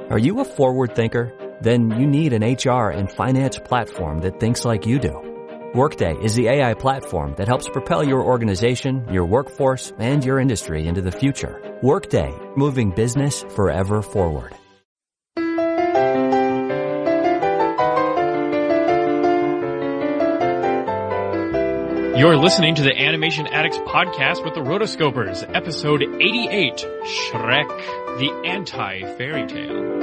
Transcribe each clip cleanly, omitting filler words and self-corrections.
Are you a forward thinker? Then you need an HR and finance platform that thinks like you do. Workday is the AI platform that helps propel your organization, your workforce, and your industry into the future. Workday, moving business forever forward. You're listening to the Animation Addicts podcast with the Rotoscopers, episode 88, Shrek, the Anti-Fairytale.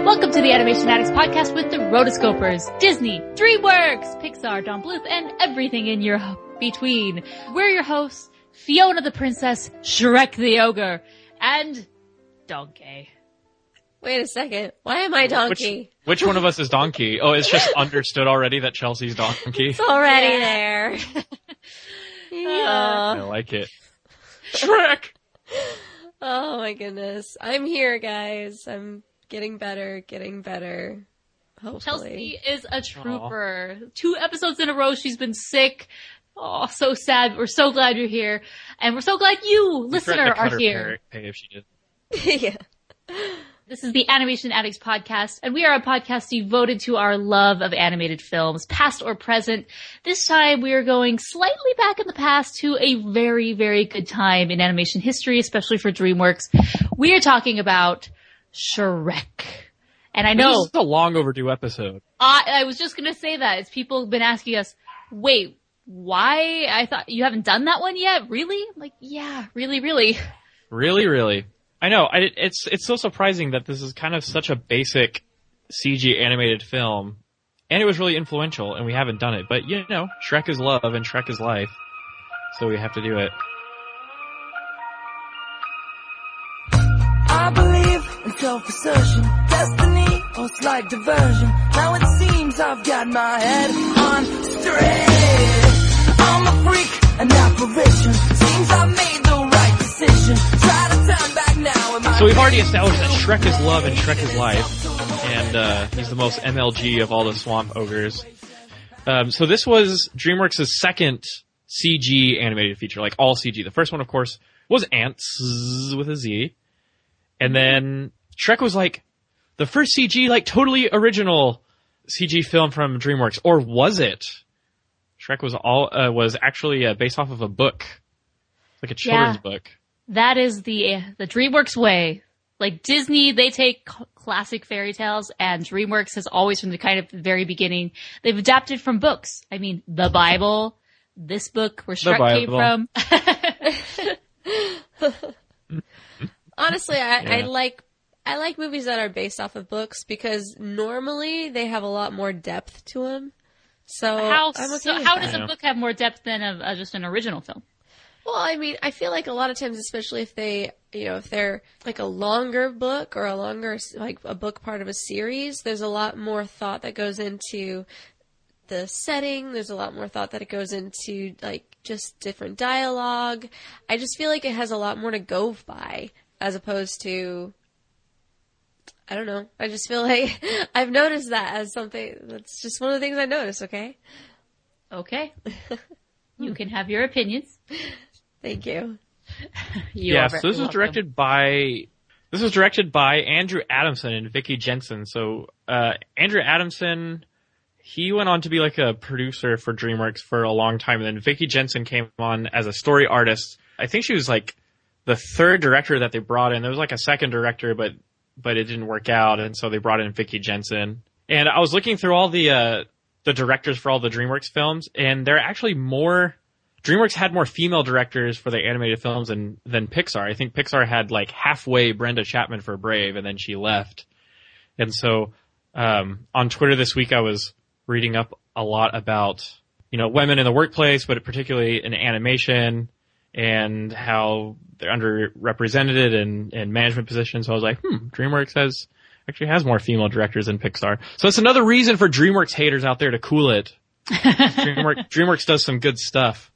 Welcome to the Animation Addicts podcast with the Rotoscopers, Disney, DreamWorks, Pixar, Don Bluth, and everything in your between. We're your hosts, Fiona the Princess, Shrek the Ogre, and Donkey. Wait a second. Why am I Donkey? Which one of us is Donkey? Oh, it's just understood already that Chelsea's Donkey. It's already there. I like it. Shrek! Oh my goodness. I'm here, guys. I'm getting better. Hopefully. Chelsea is a trooper. Aww. 2 episodes in a row she's been sick. Oh, so sad. We're so glad you're here. And we're so glad you, listener, are here. Pay if she did. Yeah. This is the Animation Addicts podcast, and we are a podcast devoted to our love of animated films, past or present. This time we are going slightly back in the past to a very, very good time in animation history, especially for DreamWorks. We are talking about Shrek. And I know... This is a long overdue episode. I was just going to say that. It's people have been asking us, wait, why? I thought you haven't done that one yet? Really? Like, yeah, really. Really. I know. It's so surprising that this is kind of such a basic CG animated film, and it was really influential, and we haven't done it. But, you know, Shrek is love and Shrek is life, so we have to do it. I believe in self-assertion, destiny, or slight diversion. Now it seems I've got my head on straight. I'm a freak, an apparition. Seems I made the right decision. Try to turn back now. So we've already established that Shrek is love and Shrek is life, and he's the most MLG of all the swamp ogres. So this was DreamWorks' second CG animated feature, like all CG. The first one, of course, was Ants with a Z, and then Shrek was like the first CG, like totally original CG film from DreamWorks, or was it? Shrek was actually based off of a book, like a children's book. That is the DreamWorks way. Like Disney, they take classic fairy tales, and DreamWorks has always, from the kind of very beginning, they've adapted from books. I mean, the Bible, this book where Shrek came from. Honestly, I like movies that are based off of books because normally they have a lot more depth to them. So how does a book have more depth than just an original film? Well, I mean, I feel like a lot of times, especially if they're like a longer book or like a book part of a series, there's a lot more thought that goes into the setting. There's a lot more thought that it goes into like just different dialogue. I just feel like it has a lot more to go by as opposed to, I don't know. I just feel like I've noticed that as something that's just one of the things I notice. Okay. You can have your opinions. Thank you. So this was directed by Andrew Adamson and Vicki Jensen. So Andrew Adamson, he went on to be like a producer for DreamWorks for a long time, and then Vicki Jensen came on as a story artist. I think she was like the third director that they brought in. There was like a second director, but it didn't work out, and so they brought in Vicki Jensen. And I was looking through all the directors for all the DreamWorks films, and there are actually more. DreamWorks had more female directors for their animated films than Pixar. I think Pixar had like halfway Brenda Chapman for Brave, and then she left. And so on Twitter this week, I was reading up a lot about, you know, women in the workplace, but particularly in animation, and how they're underrepresented in management positions. So I was like, DreamWorks actually has more female directors than Pixar. So that's another reason for DreamWorks haters out there to cool it. DreamWorks does some good stuff.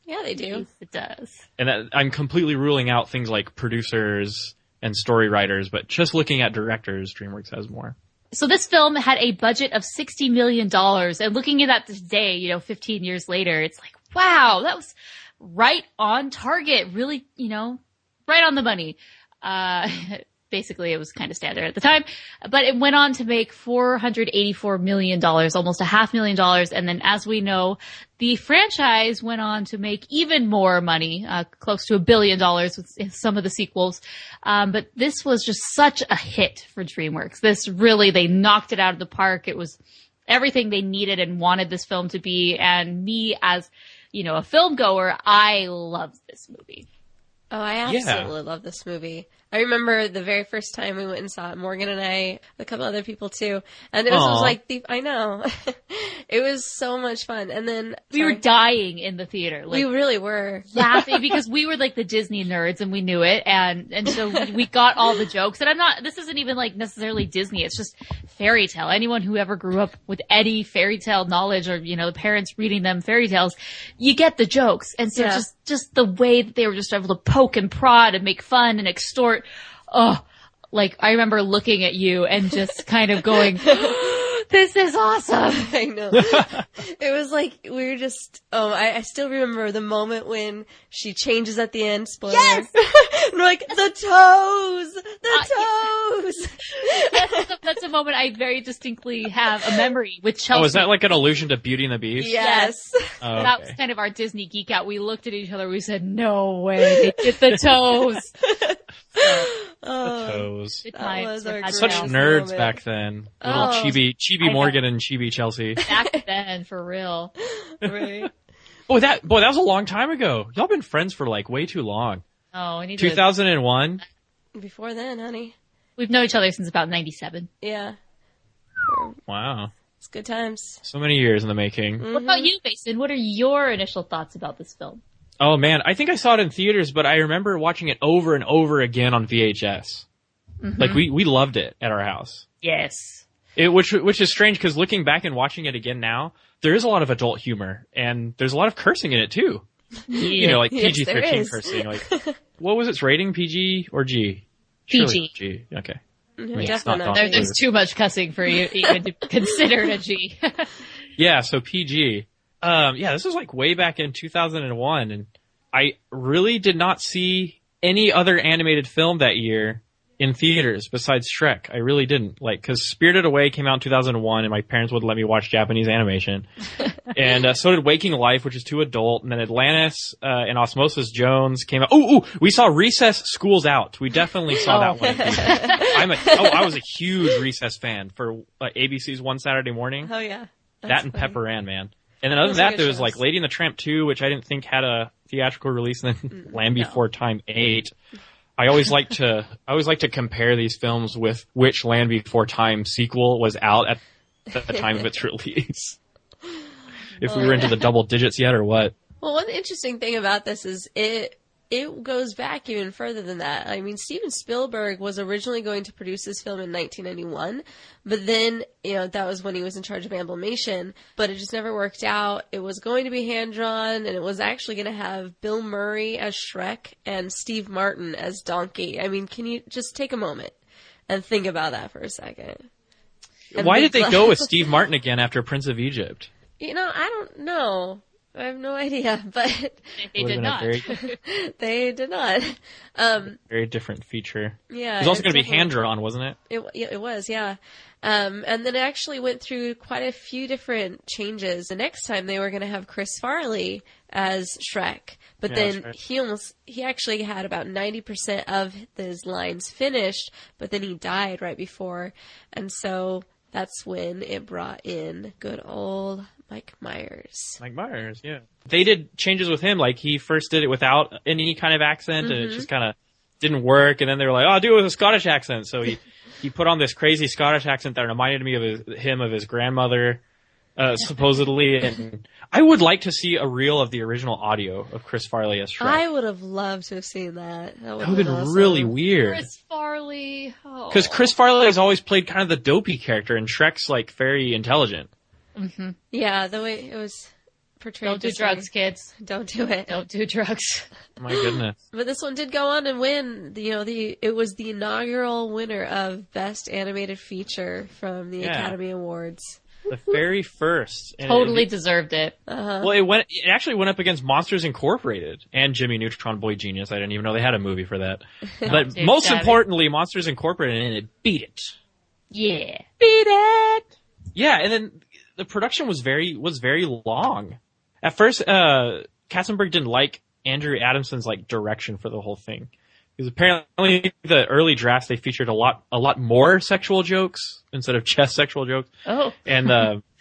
Yeah, they do. It does. And I'm completely ruling out things like producers and story writers, but just looking at directors, DreamWorks has more. So this film had a budget of $60 million, and looking at that today, 15 years later, it's like, wow, that was right on target, really, right on the money. Basically, it was kind of standard at the time, but it went on to make $484 million, almost $500,000. And then, as we know, the franchise went on to make even more money, close to $1 billion with some of the sequels. But this was just such a hit for DreamWorks. This really, they knocked it out of the park. It was everything they needed and wanted this film to be. And me, as, a film goer, I loved this movie. Oh, I absolutely love this movie. I remember the very first time we went and saw it, Morgan and I, a couple other people too, and it was like, I know, it was so much fun. And then we were dying in the theater. We really were laughing because we were like the Disney nerds and we knew it, and so we got all the jokes. And this isn't even like necessarily Disney; it's just fairy tale. Anyone who ever grew up with any fairy tale knowledge, or the parents reading them fairy tales, you get the jokes. And so just the way that they were just able to poke and prod and make fun and extort. Oh, like I remember looking at you and just kind of going, this is awesome. I know. It was like, we were just, I still remember the moment when she changes at the end, spoiler. Yes! And we're like, the toes! That's a moment I very distinctly have a memory with Chelsea. Oh, is that like an allusion to Beauty and the Beast? Yes. Oh, okay. That was kind of our Disney geek out. We looked at each other, we said, no way, they did the toes. The toes. Such nerds moment. Back then. Little chibi Morgan and chibi Chelsea. Back then, for real. Right. That was a long time ago. Y'all been friends for like way too long. Oh, I need 2001? Before then, honey. We've known each other since about 97. Yeah. Wow. It's good times. So many years in the making. Mm-hmm. What about you, Mason? What are your initial thoughts about this film? Oh man, I think I saw it in theaters, but I remember watching it over and over again on VHS. Mm-hmm. Like we loved it at our house. Yes. Which is strange because looking back and watching it again now, there is a lot of adult humor and there's a lot of cursing in it too. Yeah. Like PG-13 cursing. Like, what was its rating? PG or G? PG. G. Okay. Mm-hmm. Definitely not. There's too much cussing for you even to consider it a G. Yeah. So PG. This was like way back in 2001, and I really did not see any other animated film that year in theaters besides Shrek. I really didn't. Cause Spirited Away came out in 2001, and my parents wouldn't let me watch Japanese animation. And so did Waking Life, which is too adult, and then Atlantis, and Osmosis Jones came out. We saw Recess School's Out. We definitely saw that one. I was a huge Recess fan for ABC's One Saturday Morning. Oh yeah. That and Pepper Ann, man. And then other than that, there was like Lady and the Tramp 2, which I didn't think had a theatrical release, and then Land Before Time 8. I always like to compare these films with which Land Before Time sequel was out at the time of its release. If we were into the double digits yet or what. Well, one interesting thing about this is it goes back even further than that. I mean, Steven Spielberg was originally going to produce this film in 1991, but then, that was when he was in charge of Amblimation, but it just never worked out. It was going to be hand-drawn, and it was actually going to have Bill Murray as Shrek and Steve Martin as Donkey. I mean, can you just take a moment and think about that for a second? Why did they go with Steve Martin again after Prince of Egypt? I don't know. I have no idea, but they did not. They did not. Very different feature. Yeah, it was also going to be hand drawn, wasn't it? It was, yeah. And then it actually went through quite a few different changes. The next time they were going to have Chris Farley as Shrek, but then he actually had about 90% of his lines finished, but then he died right before, and so that's when it brought in good old Mike Myers. Yeah. They did changes with him. Like, he first did it without any kind of accent, and it just kind of didn't work. And then they were like, do it with a Scottish accent. So he put on this crazy Scottish accent that reminded me of his grandmother, supposedly. And I would like to see a reel of the original audio of Chris Farley as Shrek. I would have loved to have seen that. That would have been awesome. Really weird. Chris Farley. Because Chris Farley has always played kind of the dopey character, and Shrek's like very intelligent. Mm-hmm. Yeah, the way it was portrayed. Don't do drugs, kids. Don't do it. Don't do drugs. My goodness. But this one did go on and win. It was the inaugural winner of Best Animated Feature from the Academy Awards. The very first. Totally deserved it. Well, it actually went up against Monsters Incorporated and Jimmy Neutron Boy Genius. I didn't even know they had a movie for that. But most importantly, Monsters Incorporated, and it beat it. Yeah. Beat it! Yeah, and then the production was very long. At first, Katzenberg didn't like Andrew Adamson's direction for the whole thing. Because apparently the early drafts, they featured a lot more sexual jokes instead of just sexual jokes. Oh. And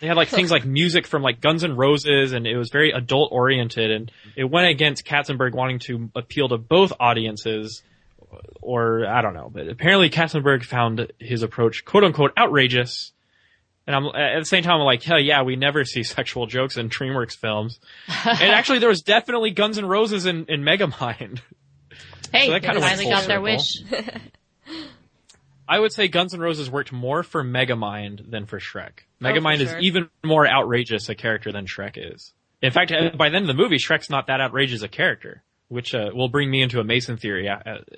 they had things like music from Guns N' Roses, and it was very adult oriented, and it went against Katzenberg wanting to appeal to both audiences, or I don't know. But apparently Katzenberg found his approach quote unquote outrageous. And at the same time, I'm like, hell yeah, we never see sexual jokes in DreamWorks films. And actually there was definitely Guns N' Roses in Megamind. Hey, so they finally got their wish. I would say Guns N' Roses worked more for Megamind than for Shrek. Megamind is even more outrageous a character than Shrek is. In fact, by the end of the movie, Shrek's not that outrageous a character, which will bring me into a Mason theory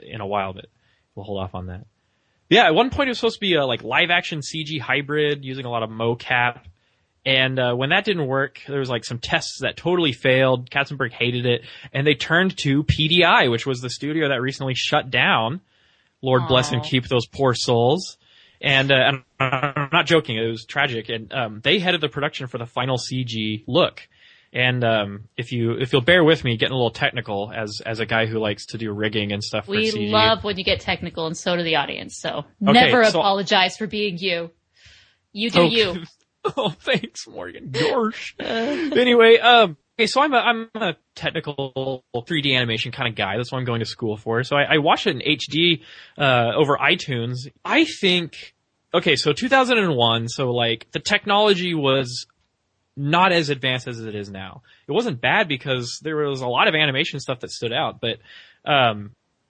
in a while, but we'll hold off on that. Yeah, at one point it was supposed to be a live-action CG hybrid using a lot of mocap. And when that didn't work, there was some tests that totally failed. Katzenberg hated it, and they turned to PDI, which was the studio that recently shut down. Lord bless and keep those poor souls. And I'm not joking; it was tragic. And they headed the production for the final CG look. And if you'll bear with me, getting a little technical as a guy who likes to do rigging and stuff for CG. We love when you get technical, and so do the audience. So never apologize for being you. You do you. Oh, thanks, Morgan. Gosh. Anyway, okay, so I'm a technical 3D animation kind of guy. That's what I'm going to school for. So I watched it in HD over iTunes. I think, okay, so 2001, so the technology was not as advanced as it is now. It wasn't bad because there was a lot of animation stuff that stood out, but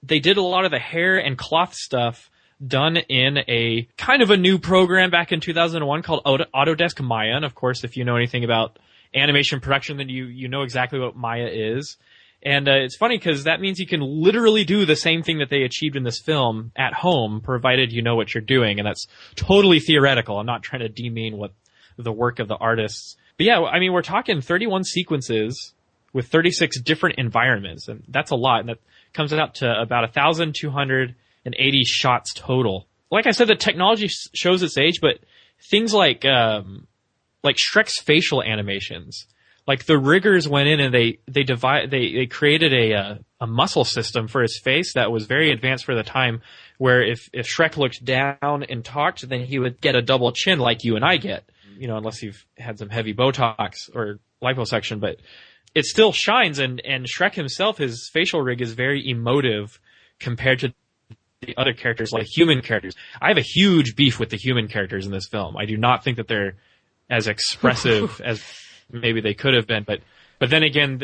they did a lot of the hair and cloth stuff done in a kind of a new program back in 2001 called Autodesk Maya. And of course, if you know anything about animation production, then you know exactly what Maya is. And it's funny because that means you can literally do the same thing that they achieved in this film at home, provided you know what you're doing. And that's totally theoretical. I'm not trying to demean what the work of the artists. But yeah, I mean, we're talking 31 sequences with 36 different environments. And that's a lot. And that comes out to about 1,280 shots total. Like I said, the technology shows its age, but things like Shrek's facial animations, the riggers went in and they created a muscle system for his face that was very advanced for the time, where if Shrek looked down and talked, then he would get a double chin like you and I get, unless you've had some heavy Botox or liposuction, but it still shines. And Shrek himself, his facial rig is very emotive compared to the other characters, like human characters. I have a huge beef with the human characters in this film. I do not think that they're as expressive as maybe they could have been, but then again,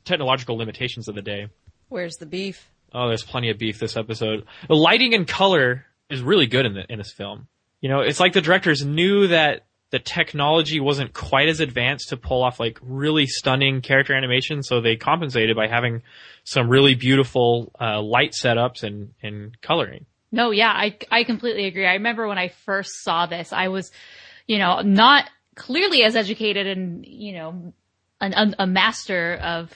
technological limitations of the day. Where's the beef? Oh, there's plenty of beef this episode. The lighting and color is really good in this film. It's like the directors knew that the technology wasn't quite as advanced to pull off really stunning character animation, so they compensated by having some really beautiful light setups and coloring. No, yeah, I completely agree. I remember when I first saw this, I was, not clearly as educated and, a master of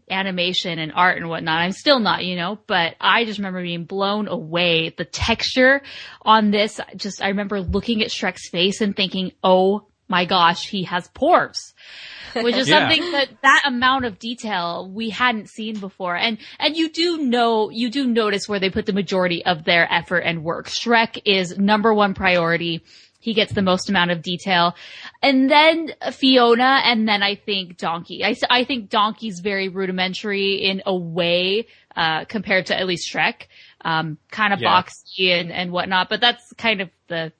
animation and art and whatnot. I'm still not, but I just remember being blown away. The texture on this, I remember looking at Shrek's face and thinking, oh my gosh, he has pores. Which is something that amount of detail we hadn't seen before. And you do notice where they put the majority of their effort and work. Shrek is number one priority. He gets the most amount of detail. And then Fiona, and then I think Donkey. I think Donkey's very rudimentary in a way, compared to at least Shrek. Kind of boxy and whatnot, but that's kind of the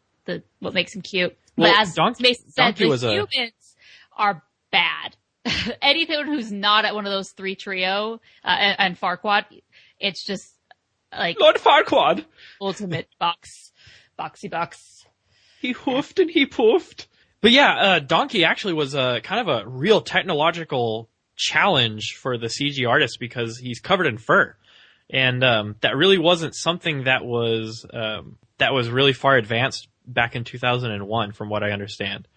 what makes him cute. Well, but as Mason said, the humans are bad. Anything who's not at one of those three trio, and Farquaad, it's just Lord Farquaad. Ultimate boxy box. He hoofed and he poofed. But yeah, Donkey actually was kind of a real technological challenge for the CG artist because he's covered in fur. And that really wasn't something that was really far advanced back in 2001 from what I understand.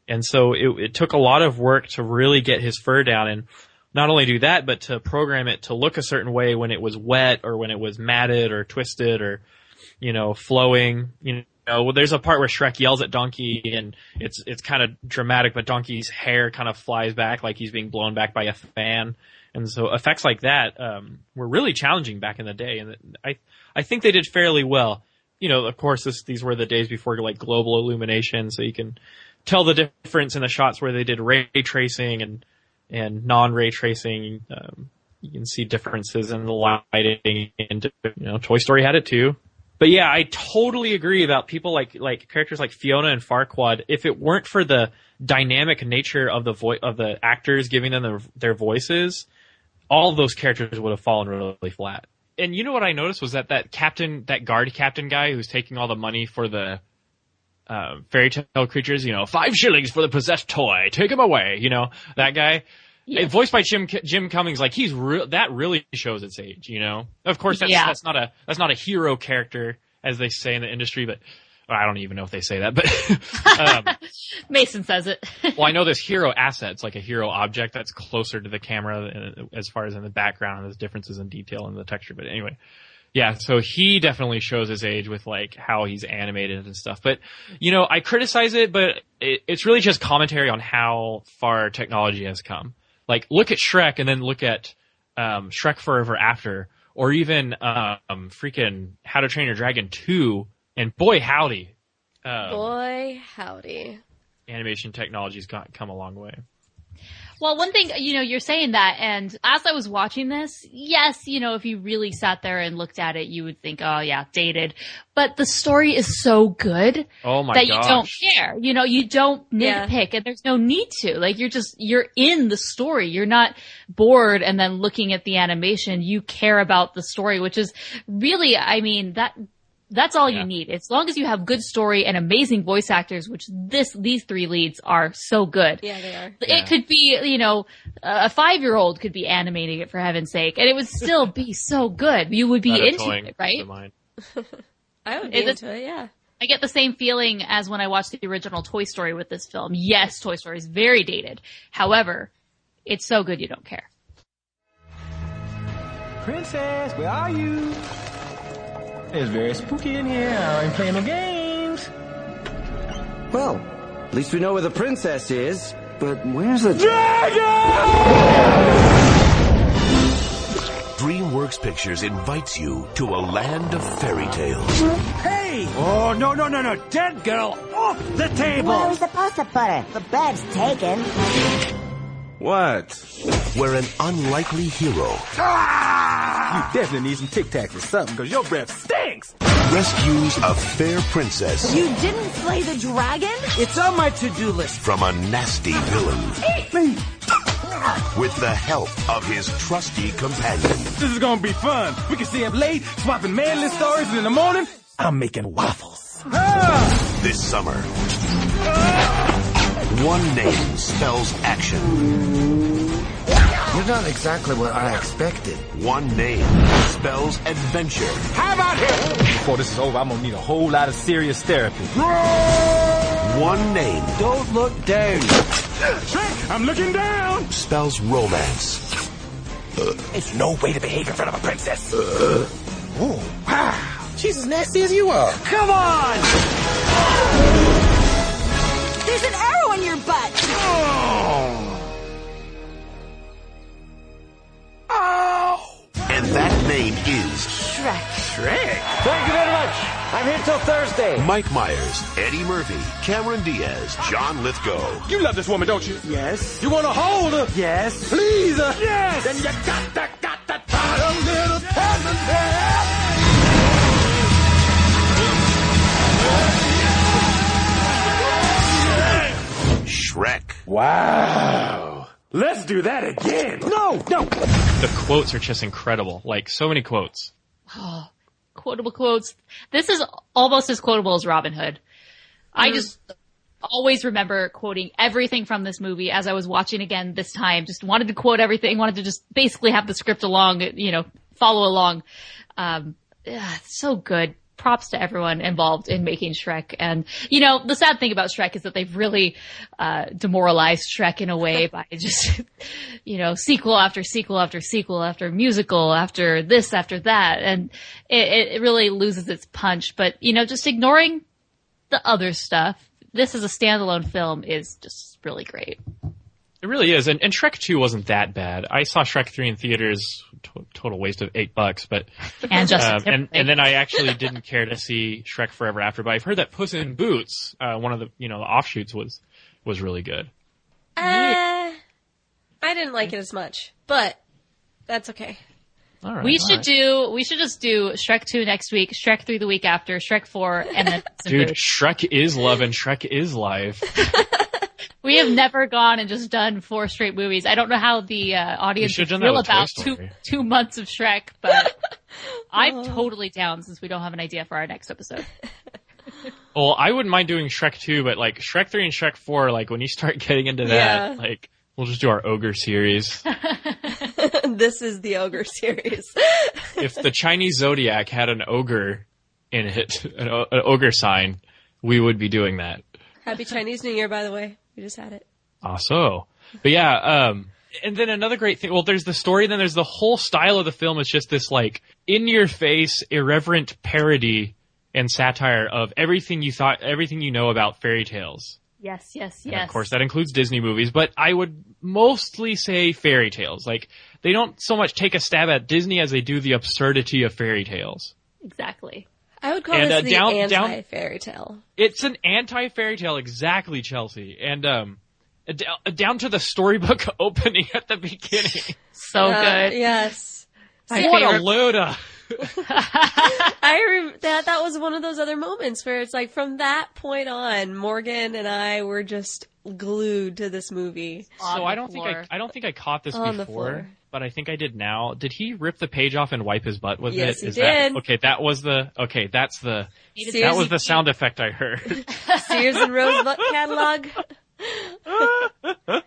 And so it took a lot of work to really get his fur down, and not only do that, but to program it to look a certain way when it was wet or when it was matted or twisted or, flowing. There's a part where Shrek yells at Donkey, and it's kind of dramatic, but Donkey's hair kind of flies back like he's being blown back by a fan. And so effects like that were really challenging back in the day, and I think they did fairly well. Of course, these were the days before like global illumination, so you can tell the difference in the shots where they did ray tracing and non-ray tracing. You can see differences in the lighting, and Toy Story had it too. But yeah, I totally agree about people like characters like Fiona and Farquaad. If it weren't for the dynamic nature of the actors giving them their voices, all of those characters would have fallen really flat. And what I noticed was that guard captain guy who's taking all the money for the fairy tale creatures, 5 shillings for the possessed toy, take him away, that guy. Yeah. Voiced by Jim Cummings, like that really shows its age, Of course, that's not a hero character, as they say in the industry, but I don't even know if they say that, but Mason says it. Well, I know this hero asset. It's like a hero object that's closer to the camera as far as in the background, and there's differences in detail in the texture. But anyway, yeah, so he definitely shows his age with like how he's animated and stuff. But, I criticize it, but it's really just commentary on how far technology has come. Like, look at Shrek and then look at Shrek Forever After, or even freaking How to Train Your Dragon 2. And boy howdy. Animation technology's come a long way. Well, one thing, you're saying that, and as I was watching this, yes, if you really sat there and looked at it, you would think, oh yeah, dated. But the story is so good that you don't care. You don't nitpick, and there's no need to. Like, you're in the story. You're not bored and then looking at the animation. You care about the story, which is really, that's all you need. As long as you have good story and amazing voice actors, which these 3 leads are so good. Yeah, they are. It could be, a 5-year-old could be animating it, for heaven's sake, and it would still be so good. You would be into it, right? I would be into it, yeah. I get the same feeling as when I watched the original Toy Story with this film. Yes, Toy Story is very dated. However, it's so good you don't care. Princess, where are you? It's very spooky in here. I ain't playing no games. Well, at least we know where the princess is. But where's the dragon? DreamWorks Pictures invites you to a land of fairy tales. Hey! Oh, no. Dead girl off the table! Where are we supposed to put her? The bed's taken. What? Where an unlikely hero... You definitely need some Tic Tacs or something, because your breath stinks! Rescues a fair princess. You didn't slay the dragon? It's on my to-do list. From a nasty villain. Eat me! With the help of his trusty companion. This is gonna be fun. We can stay up late, swapping manly stories, and in the morning, I'm making waffles. This summer, one name spells action. You're not exactly what I expected. One name spells adventure. How about him? Before this is over, I'm gonna need a whole lot of serious therapy. One name. Don't look down. Shrek, I'm looking down. Spells romance. It's no way to behave in front of a princess. Oh, wow. She's as nasty as you are. Come on! There's an arrow in your butt. Oh. And that name is Shrek. Thank you very much. I'm here till Thursday. Mike Myers, Eddie Murphy, Cameron Diaz, John Lithgow. You love this woman, don't you? Yes. You want to hold her? Yes. Please her? Yes. Then you got to tie a little peasant hair. Shrek. Wow. Let's do that again. No. The quotes are just incredible. Like, so many quotes. Oh, quotable quotes. This is almost as quotable as Robin Hood. I just always remember quoting everything from this movie as I was watching again this time. Just wanted to quote everything, wanted to just basically have the script along, follow along. So good. props to everyone involved in making Shrek. And, you know, the sad thing about Shrek is that they've really demoralized Shrek in a way by just, you know, sequel after sequel after sequel after musical after this after that. And it really loses its punch. But, you know, just ignoring the other stuff, this as a standalone film is just really great. It really is. And Shrek 2 wasn't that bad. I saw Shrek 3 in theaters, total waste of $8, but, and then I actually didn't care to see Shrek Forever After, but I've heard that Puss in Boots, one of the, you know, the offshoots was really good. I didn't like it as much, but that's okay. All right, we should just do Shrek 2 next week, Shrek 3 the week after, Shrek 4, and then Dude, Shrek is love and Shrek is life. We have never gone and just done 4 straight movies. I don't know how the audience feel about 2 months of Shrek, but I'm totally down since we don't have an idea for our next episode. Well, I wouldn't mind doing Shrek 2, but like Shrek 3 and Shrek 4, like when you start getting into that, like we'll just do our ogre series. This is the ogre series. If the Chinese zodiac had an ogre in it, an ogre sign, we would be doing that. Happy Chinese New Year, by the way. We just had it. So. But yeah, and then another great thing, well, there's the story, then there's the whole style of the film. It's just this, like, in-your-face, irreverent parody and satire of everything you know about fairy tales. Yes. And of course, that includes Disney movies, but I would mostly say fairy tales. Like, they don't so much take a stab at Disney as they do the absurdity of fairy tales. Exactly. I would call this the anti-fairy tale. It's an anti-fairy tale, exactly, Chelsea. And down to the storybook opening at the beginning. So good. Yes. What a loader. That was one of those other moments where it's like from that point on, Morgan and I were just glued to this movie. So I don't think I caught this before, but I think I did now. Did he rip the page off and wipe his butt with it? Yes, he did. That was the sound effect I heard. Sears and Roebuck catalog.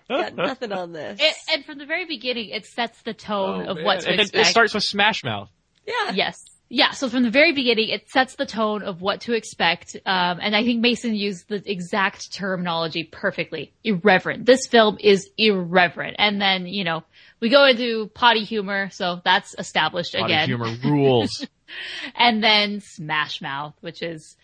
Got nothing on this. And from the very beginning, it sets the tone of what to expect. And it starts with Smash Mouth. Yeah. Yes. Yeah, so from the very beginning, it sets the tone of what to expect. And I think Mason used the exact terminology perfectly. Irreverent. This film is irreverent. And then, you know, we go into potty humor, so that's established again. Potty humor rules. And then Smash Mouth, which is,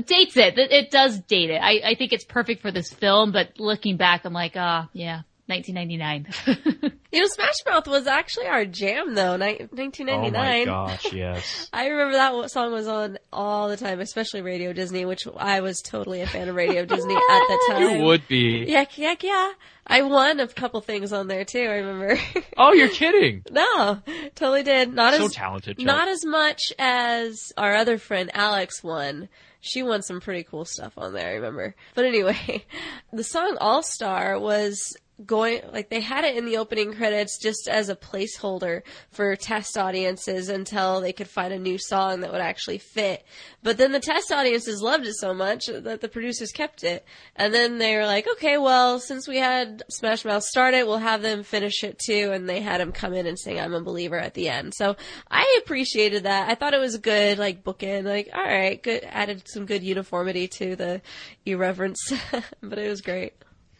dates it. It does date it. I think it's perfect for this film, but looking back, I'm like, yeah. 1999. You know, Smash Mouth was actually our jam, though. 1999. Oh my gosh, yes. I remember that song was on all the time, especially Radio Disney, which I was totally a fan of Radio Disney at the time. You would be. Heck yeah. I won a couple things on there too. I remember. Oh, you're kidding? No, totally did. So talented. Chuck. Not as much as our other friend Alex won. She won some pretty cool stuff on there, I remember. But anyway, the song All Star was they had it in the opening credits just as a placeholder for test audiences until they could find a new song that would actually fit. But then the test audiences loved it so much that the producers kept it. And then they were like, okay, well, since we had Smash Mouth start it, we'll have them finish it too. And they had him come in and sing I'm a Believer at the end. So I appreciated that. I thought it was a good, bookend. All right, good, added some good uniformity to the irreverence. But it was great.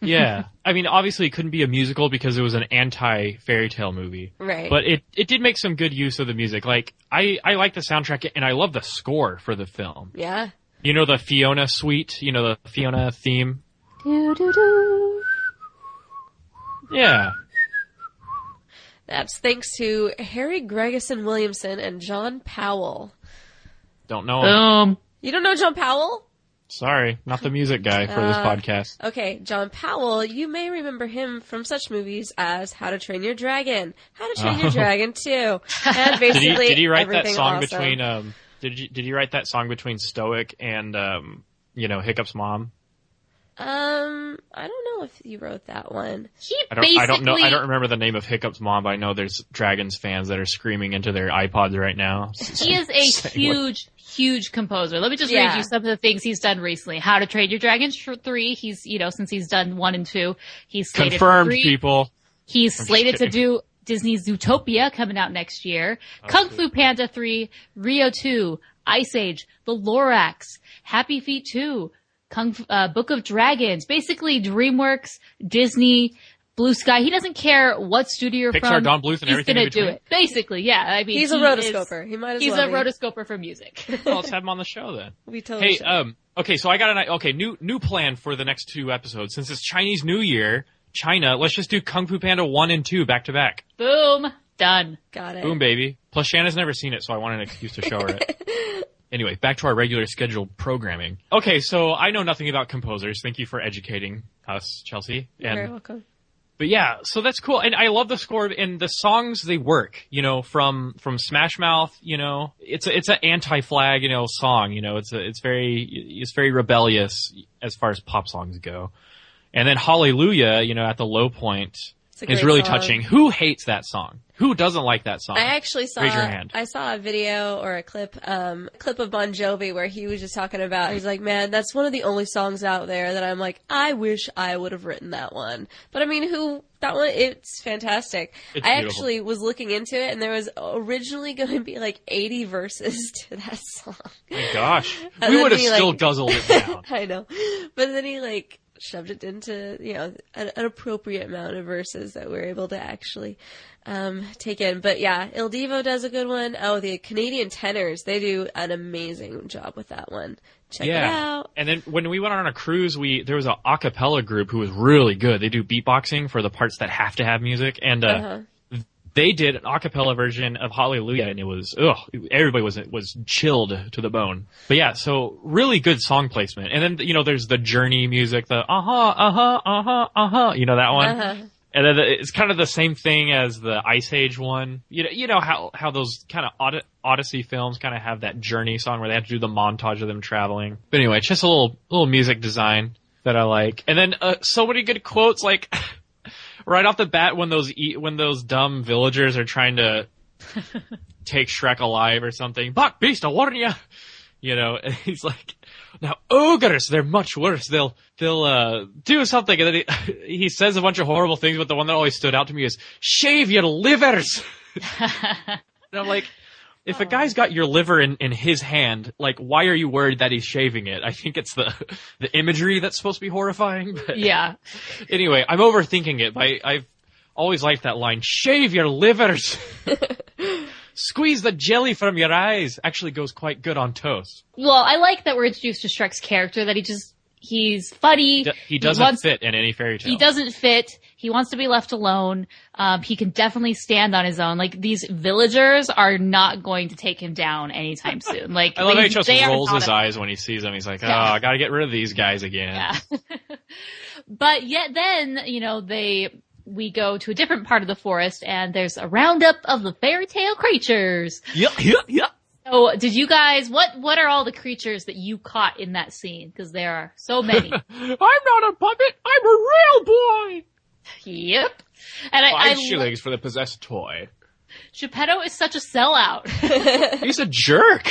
Yeah. I mean, obviously it couldn't be a musical because it was an anti-fairy tale movie. Right. But it did make some good use of the music. Like, I like the soundtrack and I love the score for the film. Yeah. You know the Fiona suite? You know the Fiona theme? Do-do-do. Yeah. That's thanks to Harry Gregerson Williamson and John Powell. Don't know him. You don't know John Powell? Sorry, not the music guy for this podcast. Okay, John Powell, you may remember him from such movies as How to Train Your Dragon, How to Train Your Dragon 2, and basically did he write that song awesome. between did he write that song between Stoic and Hiccup's mom? I don't know if you wrote that one. I don't know. I don't remember the name of Hiccup's mom, but I know there's Dragons fans that are screaming into their iPods right now. He is a huge composer. Let me just read you some of the things he's done recently. How to Train Your Dragon 3. He's, since he's done 1 and 2, he's slated confirmed for 3. People. He's slated to do Disney's Zootopia coming out next year. Kung Fu Panda 3, Rio 2, Ice Age, The Lorax, Happy Feet 2, Book of Dragons. Basically, DreamWorks, Disney, Blue Sky. He doesn't care what studio you're Pixar, from. Don Bluth, and everything in between. He's gonna do it. Basically, yeah. I mean, he's a rotoscoper. He might as well. He's a rotoscoper for music. Well, let's have him on the show then. We totally should. Okay, so I got new plan for the next 2 episodes. Since it's Chinese New Year, China, let's just do Kung Fu Panda 1 and 2 back to back. Boom. Done. Got it. Boom, baby. Plus, Shanna's never seen it, so I want an excuse to show her it. Anyway, back to our regular scheduled programming. Okay, so I know nothing about composers. Thank you for educating us, Chelsea. You're very welcome. But yeah, so that's cool. And I love the score, and the songs, they work, from Smash Mouth, it's an anti-flag, song, it's very rebellious as far as pop songs go. And then Hallelujah, at the low point is really touching. Who hates that song? Who doesn't like that song? I actually saw, Raise your hand. I saw a video or a clip of Bon Jovi where he was just talking about, he's like, man, that's one of the only songs out there that I'm like, I wish I would have written that one. But I mean, it's fantastic. It's I beautiful. actually was looking into it, and there was originally going to be like 80 verses to that song. My gosh. We would have still guzzled it down. I know. But then he shoved it into, an appropriate amount of verses that we're able to actually take in. But yeah, Il Divo does a good one. Oh, the Canadian tenors, they do an amazing job with that one. Check it out. And then when we went on a cruise, there was an a cappella group who was really good. They do beatboxing for the parts that have to have music. And they did an a cappella version of Hallelujah, and it was, everybody was chilled to the bone. But yeah, so really good song placement. And then, there's the Journey music, the that one. And then it's kind of the same thing as the Ice Age one. You know how those kind of Odyssey films kind of have that Journey song where they have to do the montage of them traveling. But anyway, it's just a little music design that I like. And then so many good quotes, like right off the bat when those dumb villagers are trying to take Shrek alive or something. Buck beast, I warn ya. And he's like, now ogres, they're much worse. They'll do something. And then he says a bunch of horrible things, but the one that always stood out to me is, shave your livers. And I'm like, if a guy's got your liver in his hand, why are you worried that he's shaving it? I think it's the imagery that's supposed to be horrifying. But yeah. Anyway, I'm overthinking it, but I've always liked that line, shave your livers. Squeeze the jelly from your eyes actually goes quite good on toast. Well, I like that we're introduced to Shrek's character, that he's funny. He doesn't fit in any fairy tale. He doesn't fit. He wants to be left alone. He can definitely stand on his own. These villagers are not going to take him down anytime soon. I love how he just rolls his eyes when he sees them. He's like, I gotta get rid of these guys again. Yeah. But yet then, we go to a different part of the forest, and there's a roundup of the fairy tale creatures. Yep. So, did you guys, what are all the creatures that you caught in that scene? Because there are so many. I'm not a puppet, I'm a real boy! Yep. And 5 shillings for the possessed toy. Geppetto is such a sellout. He's a jerk.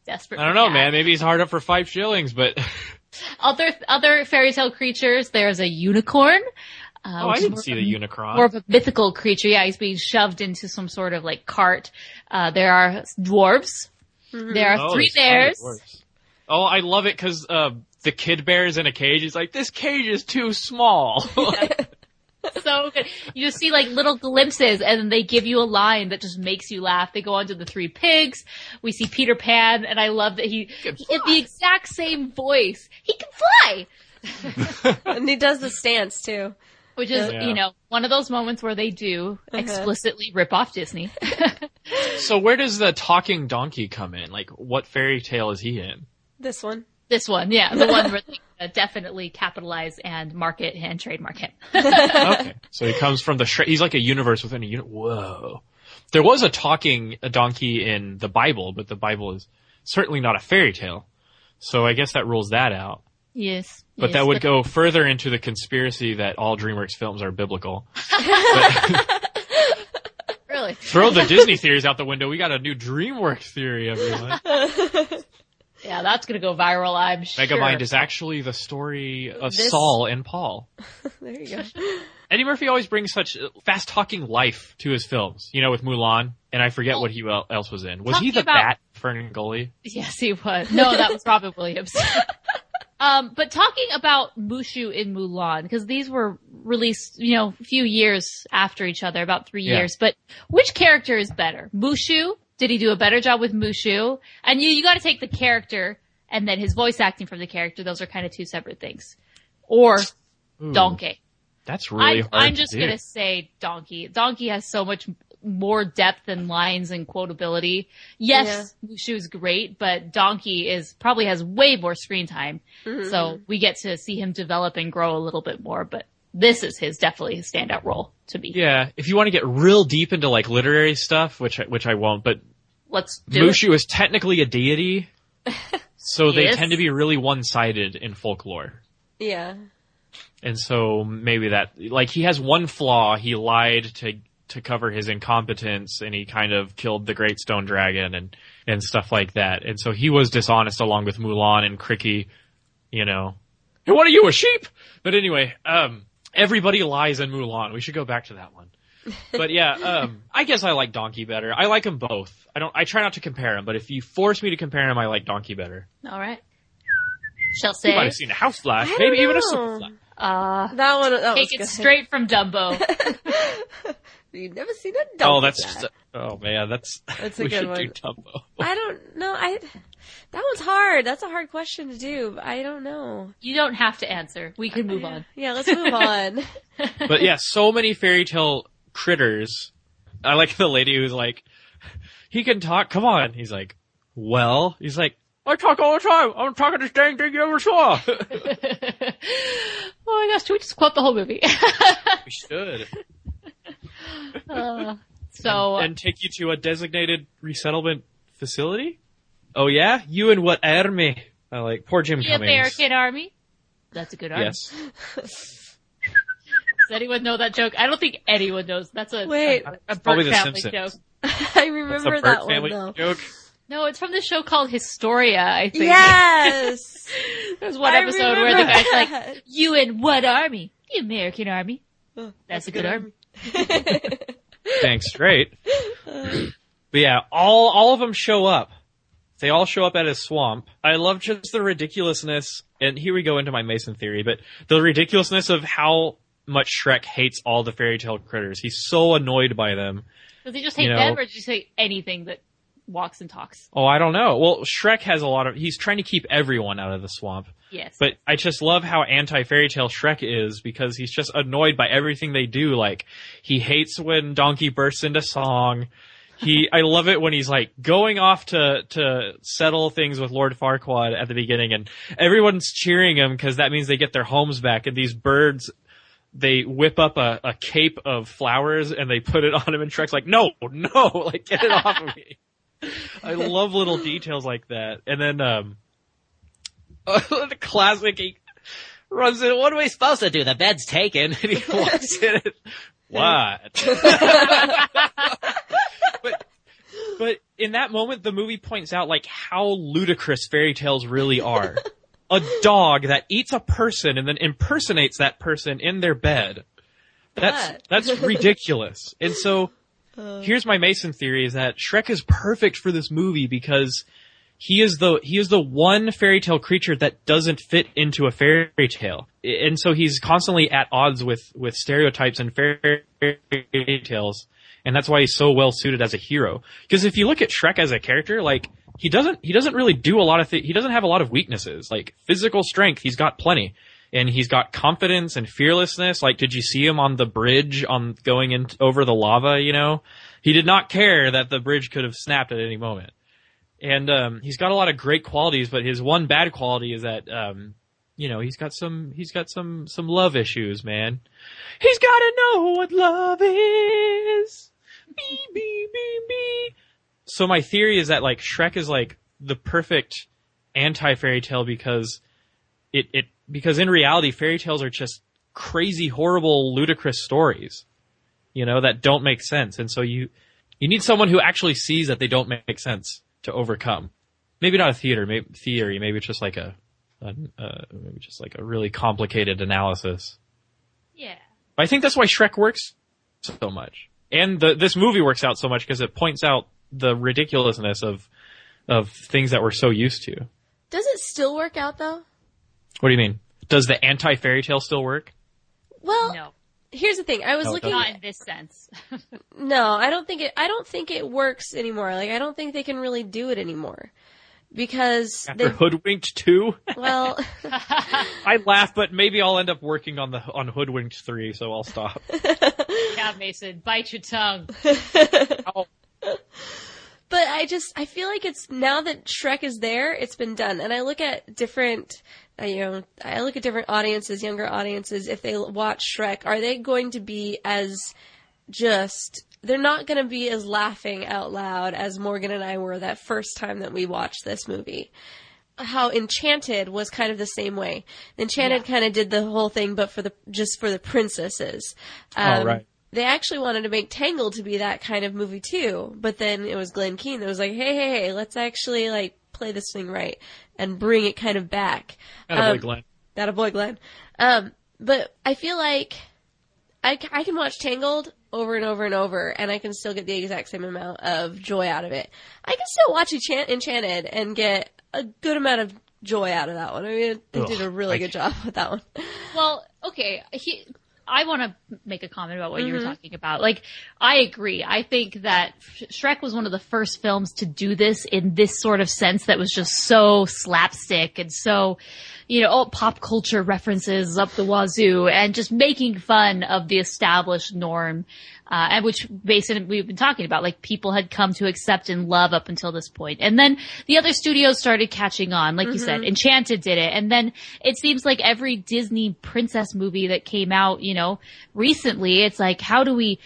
Desperate. I don't know, man. Maybe he's hard up for 5 shillings, but... Other fairy tale creatures, there's a unicorn. I didn't see the Unicron. More of a mythical creature. Yeah, he's being shoved into some sort of cart. There are dwarves. Mm-hmm. There are 3 bears. Oh, I love it because the kid bear is in a cage. He's like, this cage is too small. So good. You just see little glimpses, and then they give you a line that just makes you laugh. They go on to the 3 pigs. We see Peter Pan, and I love that in the exact same voice, he can fly. And he does the stance too. Which is, one of those moments where they do explicitly rip off Disney. So where does the talking donkey come in? What fairy tale is he in? This one. This one, yeah. The one where they definitely capitalize and market and trademark him. Okay. So he comes from he's like a universe within a universe. Whoa. There was a talking donkey in the Bible, but the Bible is certainly not a fairy tale. So I guess that rules that out. Yes. But that would go further into the conspiracy that all DreamWorks films are biblical. Really? Throw the Disney theories out the window. We got a new DreamWorks theory, everyone. Yeah, that's going to go viral, I'm sure. Megamind is actually the story of Saul and Paul. There you go. Eddie Murphy always brings such fast-talking life to his films, you know, with Mulan, and I forget what he else was in. Was he the Bat, Ferngully? Yes, he was. No, that was Robin Williams. But talking about Mushu in Mulan, because these were released, you know, a few years after each other, about 3 years, but which character is better? Mushu? Did he do a better job with Mushu? And you gotta take the character and then his voice acting from the character. Those are kind of two separate things. Or Donkey. That's really hard I'm just to do. gonna say Donkey. Donkey has so much more depth and lines and quotability. Yes, Mushu is great, but Donkey probably has way more screen time. Mm-hmm. So we get to see him develop and grow a little bit more, but this is definitely his standout role to me. Yeah, if you want to get real deep into like literary stuff, which I won't, but let's do Mushu is technically a deity, so they tend to be really one-sided in folklore. Yeah. And so maybe that, like, he has one flaw. He lied to cover his incompetence, and he kind of killed the Great Stone Dragon and stuff like that. And so he was dishonest along with Mulan and Cricky, you know. Hey, what are you, a sheep? But anyway, everybody lies in Mulan. We should go back to that one. But yeah, I guess I like Donkey better. I like them both. I try not to compare them, but if you force me to compare them, I like Donkey better. All right. Shall say. You might have seen a house flash, maybe even a super flash. That take it straight from Dumbo. You've never seen a Dumbo. Oh, that's just a good one. Do Dumbo. I don't know. That one's hard. That's a hard question to do. I don't know. You don't have to answer. We can move on. Yeah, let's move on. But yeah, so many fairy tale critters. I like the lady who's like, he can talk. Come on. He's like, well, he's like, I talk all the time. I'm talking this dang thing you ever saw. Oh my gosh, should we just quote the whole movie? We should. And take you to a designated resettlement facility? Oh yeah? You and what army? I like poor Jim Cummings. The American Army? That's a good army. Yes. Does anyone know that joke? I don't think anyone knows. That's a probably Burt the family Simpsons joke. I remember that one though. Joke. No, it's from the show called Historia, I think. Yes! There's one episode where the guy's like, you in what army? The American Army. That's a good army. Dang straight. But yeah, all of them show up. They all show up at his swamp. I love just the ridiculousness, and here we go into my Mason theory, but the ridiculousness of how much Shrek hates all the fairy tale critters. He's so annoyed by them. Does he just hate them, or does he hate anything that walks and talks? Oh, I don't know. Well, Shrek has he's trying to keep everyone out of the swamp. Yes. But I just love how anti-Fairytale Shrek is, because he's just annoyed by everything they do. Like, he hates when Donkey bursts into song. I love it when he's like going off to settle things with Lord Farquaad at the beginning, and everyone's cheering him because that means they get their homes back, and these birds, they whip up a cape of flowers and they put it on him, and Shrek's like, no, like, get it off of me. I love little details like that. And then, the classic, he runs in, what are we supposed to do? The bed's taken. And he walks in. What? But in that moment, the movie points out, like, how ludicrous fairy tales really are. A dog that eats a person and then impersonates that person in their bed. That's ridiculous. And so, here's my Mason theory, is that Shrek is perfect for this movie because he is the one fairy tale creature that doesn't fit into a fairy tale. And so he's constantly at odds with stereotypes and fairy tales. And that's why he's so well suited as a hero. Because if you look at Shrek as a character, like, he doesn't really do a lot of things. He doesn't have a lot of weaknesses. Like, physical strength, he's got plenty. And he's got confidence and fearlessness. Like, did you see him on the bridge going over the lava, you know? He did not care that the bridge could have snapped at any moment. And, he's got a lot of great qualities, but his one bad quality is that, he's got some love issues, man. He's gotta know what love is. Bee, bee, bee, bee. So my theory is that, like, Shrek is, like, the perfect anti-fairy tale because because in reality, fairy tales are just crazy, horrible, ludicrous stories, that don't make sense. And so you need someone who actually sees that they don't make sense to overcome. Maybe not a theory, maybe it's just like a really complicated analysis. Yeah. But I think that's why Shrek works so much. And this movie works out so much because it points out the ridiculousness of things that we're so used to. Does it still work out, though? What do you mean? Does the Anti-Fairytale still work? Well, no. Here's the thing. I was looking not in this sense. No, I don't think it works anymore. Like, I don't think they can really do it anymore. Because after Hoodwinked 2? Well, I laugh, but maybe I'll end up working on Hoodwinked 3, so I'll stop. Yeah, Mason, bite your tongue. Oh. But I feel like it's, now that Shrek is there, it's been done. And I look at different, I look at different audiences, younger audiences, if they watch Shrek, are they going to be as they're not going to be as laughing out loud as Morgan and I were that first time that we watched this movie. How Enchanted was kind of the same way. Enchanted kind of did the whole thing, but just for the princesses. Right. They actually wanted to make Tangled to be that kind of movie too, but then it was Glenn Keane that was like, hey, let's actually like play this thing right and bring it kind of back. Attaboy, Glenn. Attaboy, Glenn. But I feel like I can watch Tangled over and over and over, and I can still get the exact same amount of joy out of it. I can still watch Enchanted and get a good amount of joy out of that one. I mean, they did a really good job with that one. Well, okay. I want to make a comment about what you were talking about. Like, I agree. I think that Shrek was one of the first films to do this in this sort of sense that was just so slapstick and so, pop culture references up the wazoo and just making fun of the established norm. And which basically we've been talking about, like people had come to accept and love up until this point. And then the other studios started catching on, like you said, Enchanted did it. And then it seems like every Disney princess movie that came out, recently, it's like, how do we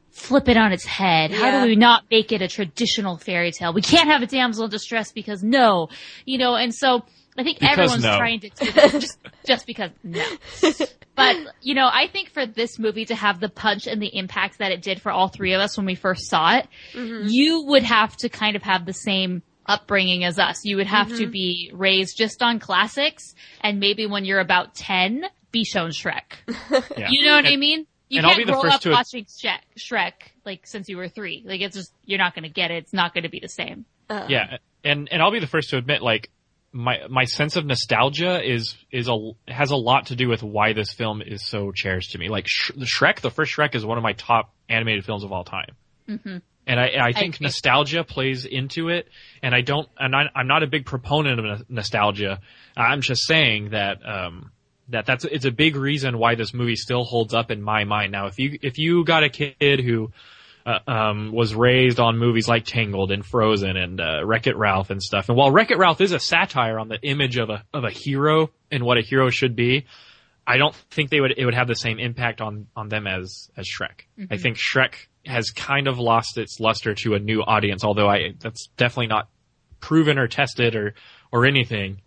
flip it on its head? How do we not make it a traditional fairy tale? We can't have a damsel in distress because no, and so I think everyone's trying to do this just because no. But, I think for this movie to have the punch and the impact that it did for all three of us when we first saw it, you would have to kind of have the same upbringing as us. You would have to be raised just on classics, and maybe when you're about 10, be shown Shrek. Yeah. You know what I mean? You and can't grow up watching Shrek, like, since you were 3. Like, it's just, you're not going to get it. It's not going to be the same. Yeah, and I'll be the first to admit, like, my sense of nostalgia has a lot to do with why this film is so cherished to me. Like Shrek, the first Shrek is one of my top animated films of all time. And I think nostalgia plays into it. And I'm not a big proponent of nostalgia. I'm just saying that, it's a big reason why this movie still holds up in my mind. Now, if you got a kid who, was raised on movies like Tangled and Frozen and Wreck-It Ralph and stuff. And while Wreck-It Ralph is a satire on the image of a hero and what a hero should be, I don't think it would have the same impact on them as Shrek. I think Shrek has kind of lost its luster to a new audience, although that's definitely not proven or tested or anything.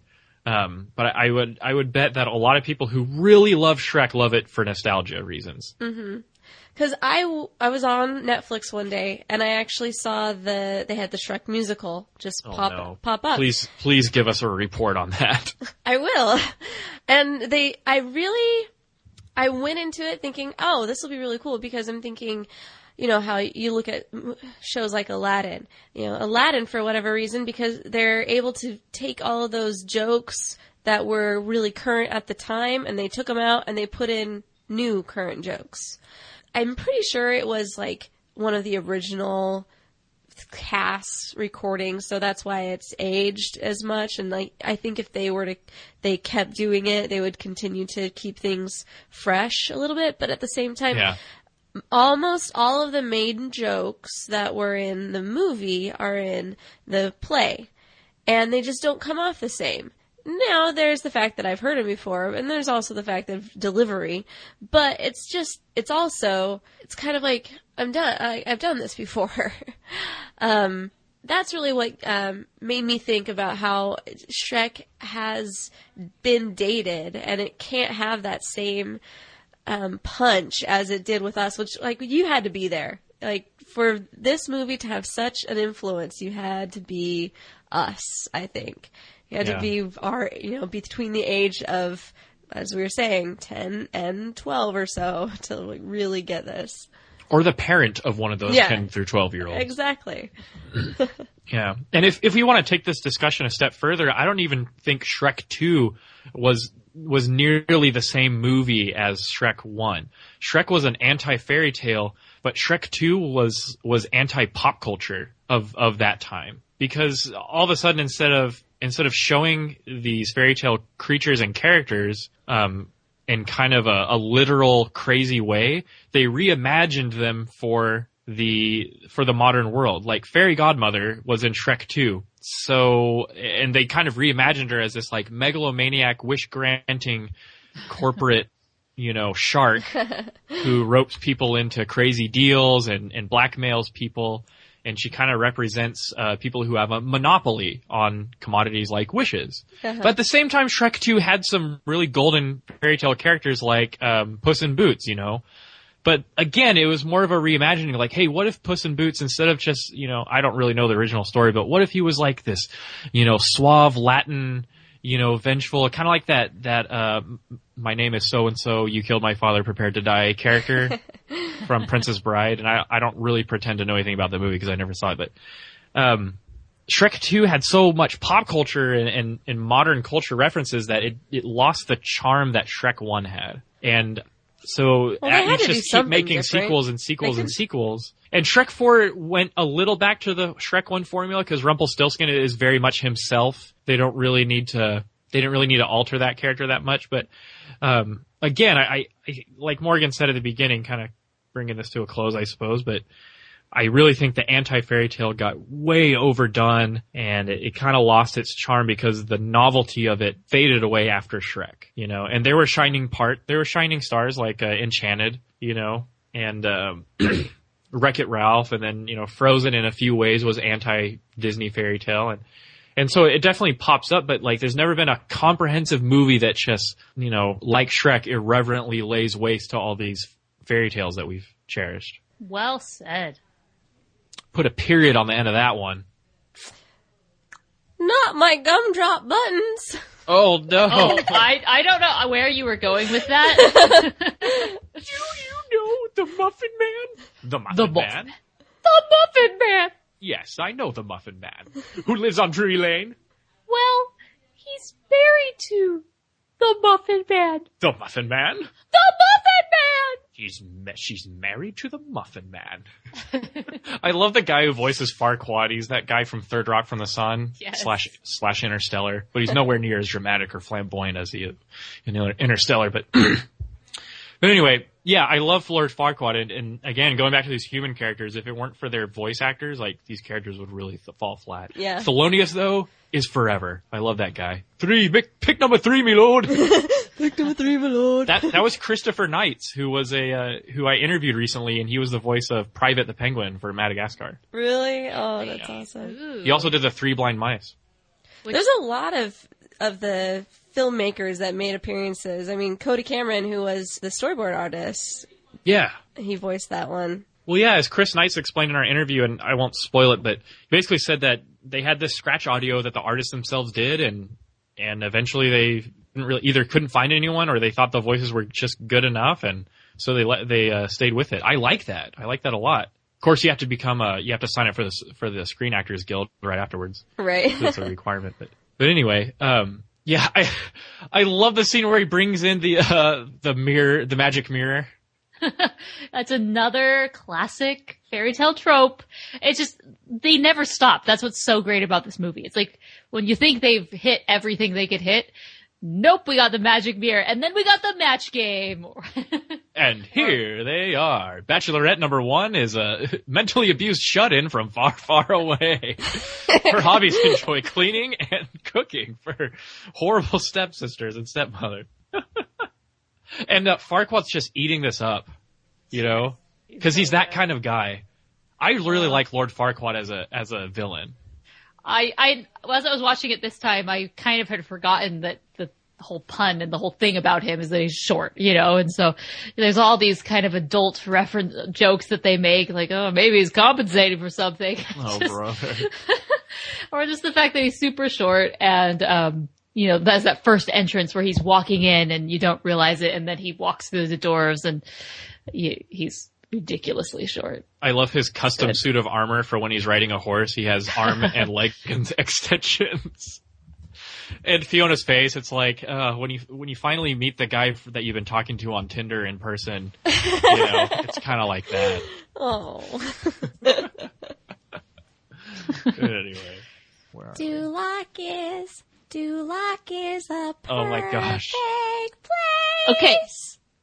But I would bet that a lot of people who really love Shrek love it for nostalgia reasons. Because I was on Netflix one day, and I actually saw they had the Shrek musical just pop up. Please give us a report on that. I will. And I went into it thinking, oh, this will be really cool, because I'm thinking, how you look at shows like Aladdin. Aladdin, for whatever reason, because they're able to take all of those jokes that were really current at the time, and they took them out and they put in new current jokes. I'm pretty sure it was like one of the original cast recordings, so that's why it's aged as much. And like, I think if they kept doing it, they would continue to keep things fresh a little bit. But at the same time, almost all of the main jokes that were in the movie are in the play, and they just don't come off the same. Now, there's the fact that I've heard it before, and there's also the fact of delivery, but it's kind of like, I've done this before. That's really what made me think about how Shrek has been dated, and it can't have that same punch as it did with us, which, like, you had to be there. Like, for this movie to have such an influence, you had to be us, I think. You had to be between the age of as we were saying, 10 and 12 or so to like, really get this. Or the parent of one of those 10 through 12-year-olds. Exactly. Yeah. And if we want to take this discussion a step further, I don't even think Shrek 2 was nearly the same movie as Shrek 1. Shrek was an anti-fairytale, but Shrek 2 was anti-pop culture of that time. Because all of a sudden, instead of showing these fairy tale creatures and characters in kind of a literal crazy way, they reimagined them for the modern world. Like Fairy Godmother was in Shrek 2. So, and they kind of reimagined her as this like megalomaniac, wish granting corporate, shark who ropes people into crazy deals and blackmails people. And she kind of represents people who have a monopoly on commodities like wishes. But at the same time, Shrek 2 had some really golden fairy tale characters like Puss in Boots, But again, it was more of a reimagining, like, hey, what if Puss in Boots, instead of just, I don't really know the original story, but what if he was like this, suave Latin, vengeful, kind of like that my name is so-and-so, you killed my father, prepared to die character from Princess Bride. And I don't really pretend to know anything about the movie because I never saw it, but Shrek 2 had so much pop culture and modern culture references that it lost the charm that Shrek 1 had. And so you just keep making different sequels and sequels and sequels. And Shrek 4 went a little back to the Shrek 1 formula because Rumpelstiltskin is very much himself. They didn't really need to alter that character that much. But again, I like Morgan said at the beginning, kind of bringing this to a close, I suppose, but I really think the Anti-Fairytale got way overdone and it kind of lost its charm because the novelty of it faded away after Shrek, and there were shining stars like Enchanted, and Wreck-It Ralph, and then, Frozen in a few ways was anti-Disney fairy tale. And so it definitely pops up, but like there's never been a comprehensive movie that just, like Shrek, irreverently lays waste to all these fairy tales that we've cherished. Well said. Put a period on the end of that one. Not my gumdrop buttons. Oh, no. Oh, I don't know where you were going with that. Do you know the Muffin Man? The Muffin Man? The Muffin Man! Yes, I know the Muffin Man. Who lives on Drury Lane? Well, he's married to the Muffin Man. The Muffin Man? The Muffin Man! She's married to the Muffin Man. I love the guy who voices Farquaad. He's that guy from Third Rock from the Sun slash Interstellar, but he's nowhere near as dramatic or flamboyant as he is in Interstellar. But anyway, yeah, I love Lord Farquaad, and again, going back to these human characters, if it weren't for their voice actors, like these characters would really fall flat. Yeah. Thelonious though is forever. I love that guy. Pick number 3, me lord. Pick number 3, my lord. That was Christopher Knights, who was who I interviewed recently, and he was the voice of Private the Penguin for Madagascar. Really? Oh, that's awesome. Ooh. He also did the 3 Blind Mice. There's a lot of the filmmakers that made appearances. I mean, Cody Cameron, who was the storyboard artist. Yeah. He voiced that one. Well, yeah, as Chris Knights explained in our interview, and I won't spoil it, but he basically said that they had this scratch audio that the artists themselves did, and eventually they either couldn't find anyone or they thought the voices were just good enough, and so they stayed with it. I like that. I like that a lot. Of course, you have to sign up for the Screen Actors Guild right afterwards. Right. That's a requirement. But anyway, yeah, I love the scene where he brings in the mirror, the magic mirror. That's another classic fairy tale trope. It's just, they never stop. That's what's so great about this movie. It's like, when you think they've hit everything they could hit, nope, we got the magic mirror, and then we got the match game. And here they are. Bachelorette number 1 is a mentally abused shut-in from far, far away. Her hobbies enjoy cleaning and cooking for horrible stepsisters and stepmother. And Farquaad's just eating this up, because he's that kind of guy. I really like Lord Farquaad as a villain. As I was watching it this time, I kind of had forgotten that the whole pun and the whole thing about him is that he's short, and so there's all these kind of adult reference jokes that they make, like, oh, maybe he's compensating for something. Oh, brother. Or just the fact that he's super short and, you know, that's that first entrance where he's walking in and you don't realize it, and then he walks through the doors and he's ridiculously short. I love his custom suit of armor for when he's riding a horse. He has arm and leg extensions. And Fiona's face, it's like, when you finally meet the guy that you've been talking to on Tinder in person, you know, it's kind of like that. Oh. Anyway. Duloc is a perfect oh my gosh. place. Okay.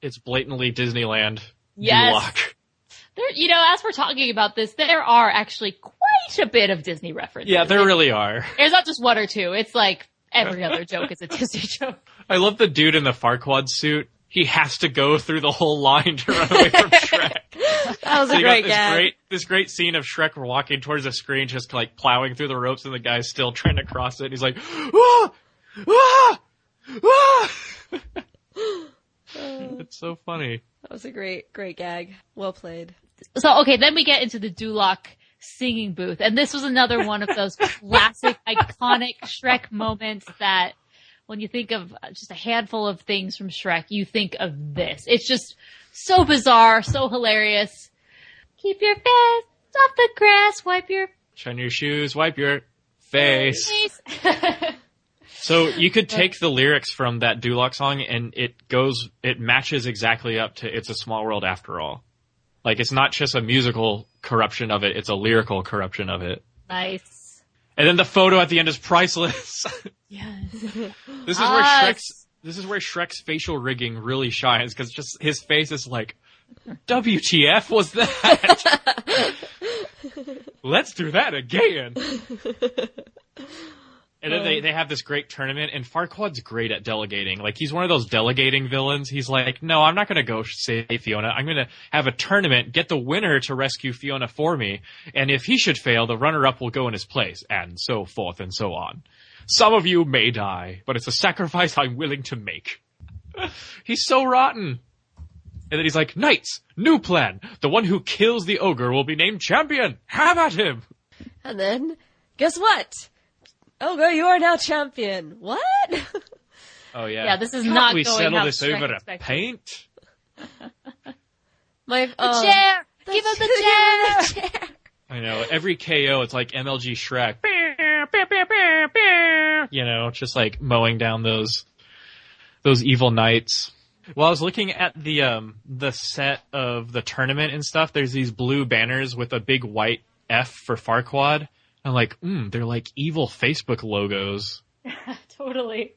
It's blatantly Disneyland. Yes. Duloc. There, you know, as we're talking about this, there are actually quite a bit of Disney references. Yeah, there really are. There's not just one or two. It's like every other joke is a Disney joke. I love the dude in the Farquaad suit. He has to go through the whole line to run away from Shrek. That was a great gag. This great scene of Shrek walking towards the screen, just like plowing through the ropes, and the guy's still trying to cross it. And he's like, ah! Ah! Ah! It's so funny. That was a great gag. Well played. So, okay, then we get into the Duloc singing booth. And this was another one of those classic, iconic Shrek moments that when you think of just a handful of things from Shrek, you think of this. It's just so bizarre, so hilarious. Keep your face off the grass, wipe your... Shine your shoes, wipe your face. So you could take the lyrics from that Duloc song and it matches exactly up to It's a Small World After All. Like, it's not just a musical corruption of it, it's a lyrical corruption of it. Nice. And then the photo at the end is priceless. Yes. This is where Shrek's facial rigging really shines, because just his face is like, WTF was that? Let's do that again. And then they have this great tournament, and Farquaad's great at delegating. Like, he's one of those delegating villains. He's like, no, I'm not going to go save Fiona. I'm going to have a tournament, get the winner to rescue Fiona for me, and if he should fail, the runner-up will go in his place, and so forth and so on. Some of you may die, but it's a sacrifice I'm willing to make. He's so rotten. And then he's like, Knights, new plan. The one who kills the ogre will be named champion. Have at him. And then, guess what? Ogre, you are now champion. What? Oh, yeah. Yeah, this is Can't not we going settle how this Shrek over a expected. paint? The chair! Give him the chair! I know. Every KO, it's like MLG Shrek. You know, just like mowing down those evil knights. Well, I was looking at the set of the tournament and stuff. There's these blue banners with a big white F for Farquaad. I'm like, they're like evil Facebook logos. Totally.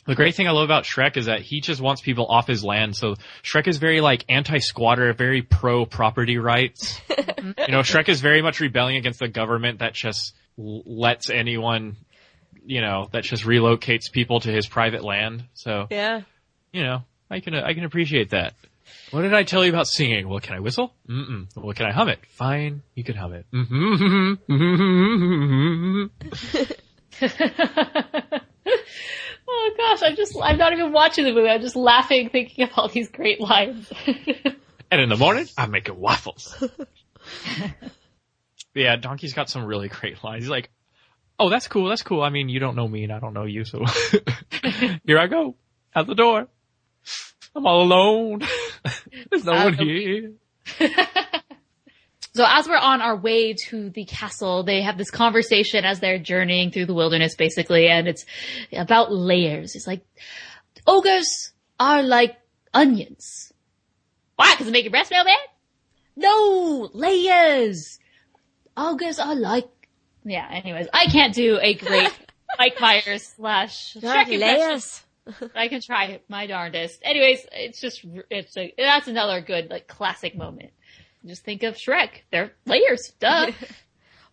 The great thing I love about Shrek is that he just wants people off his land. So Shrek is very like anti-squatter, very pro property rights. You know, Shrek is very much rebelling against the government that just lets anyone, you know, that just relocates people to his private land. So Yeah. You know, I can appreciate that. What did I tell you about singing? Well, can I whistle? Well, can I hum it? Fine, you can hum it. Oh gosh, I'm not even watching the movie. I'm just laughing, thinking of all these great lines. And in the morning, I'm making waffles. Yeah, Donkey's got some really great lines. He's like, oh, that's cool, that's cool. I mean, you don't know me and I don't know you, so here I go, out the door. I'm all alone. There's no one here. So as we're on our way to the castle, they have this conversation as they're journeying through the wilderness, basically, and it's about layers. It's like, ogres are like onions. Why? Because they make your breath smell bad? No! Layers! Ogres are like... Yeah, anyways, I can't do a great Mike Myers / Shrek impression. I can try it my darndest. Anyways, that's another good, like, classic moment. Just think of Shrek. They're layers. Duh.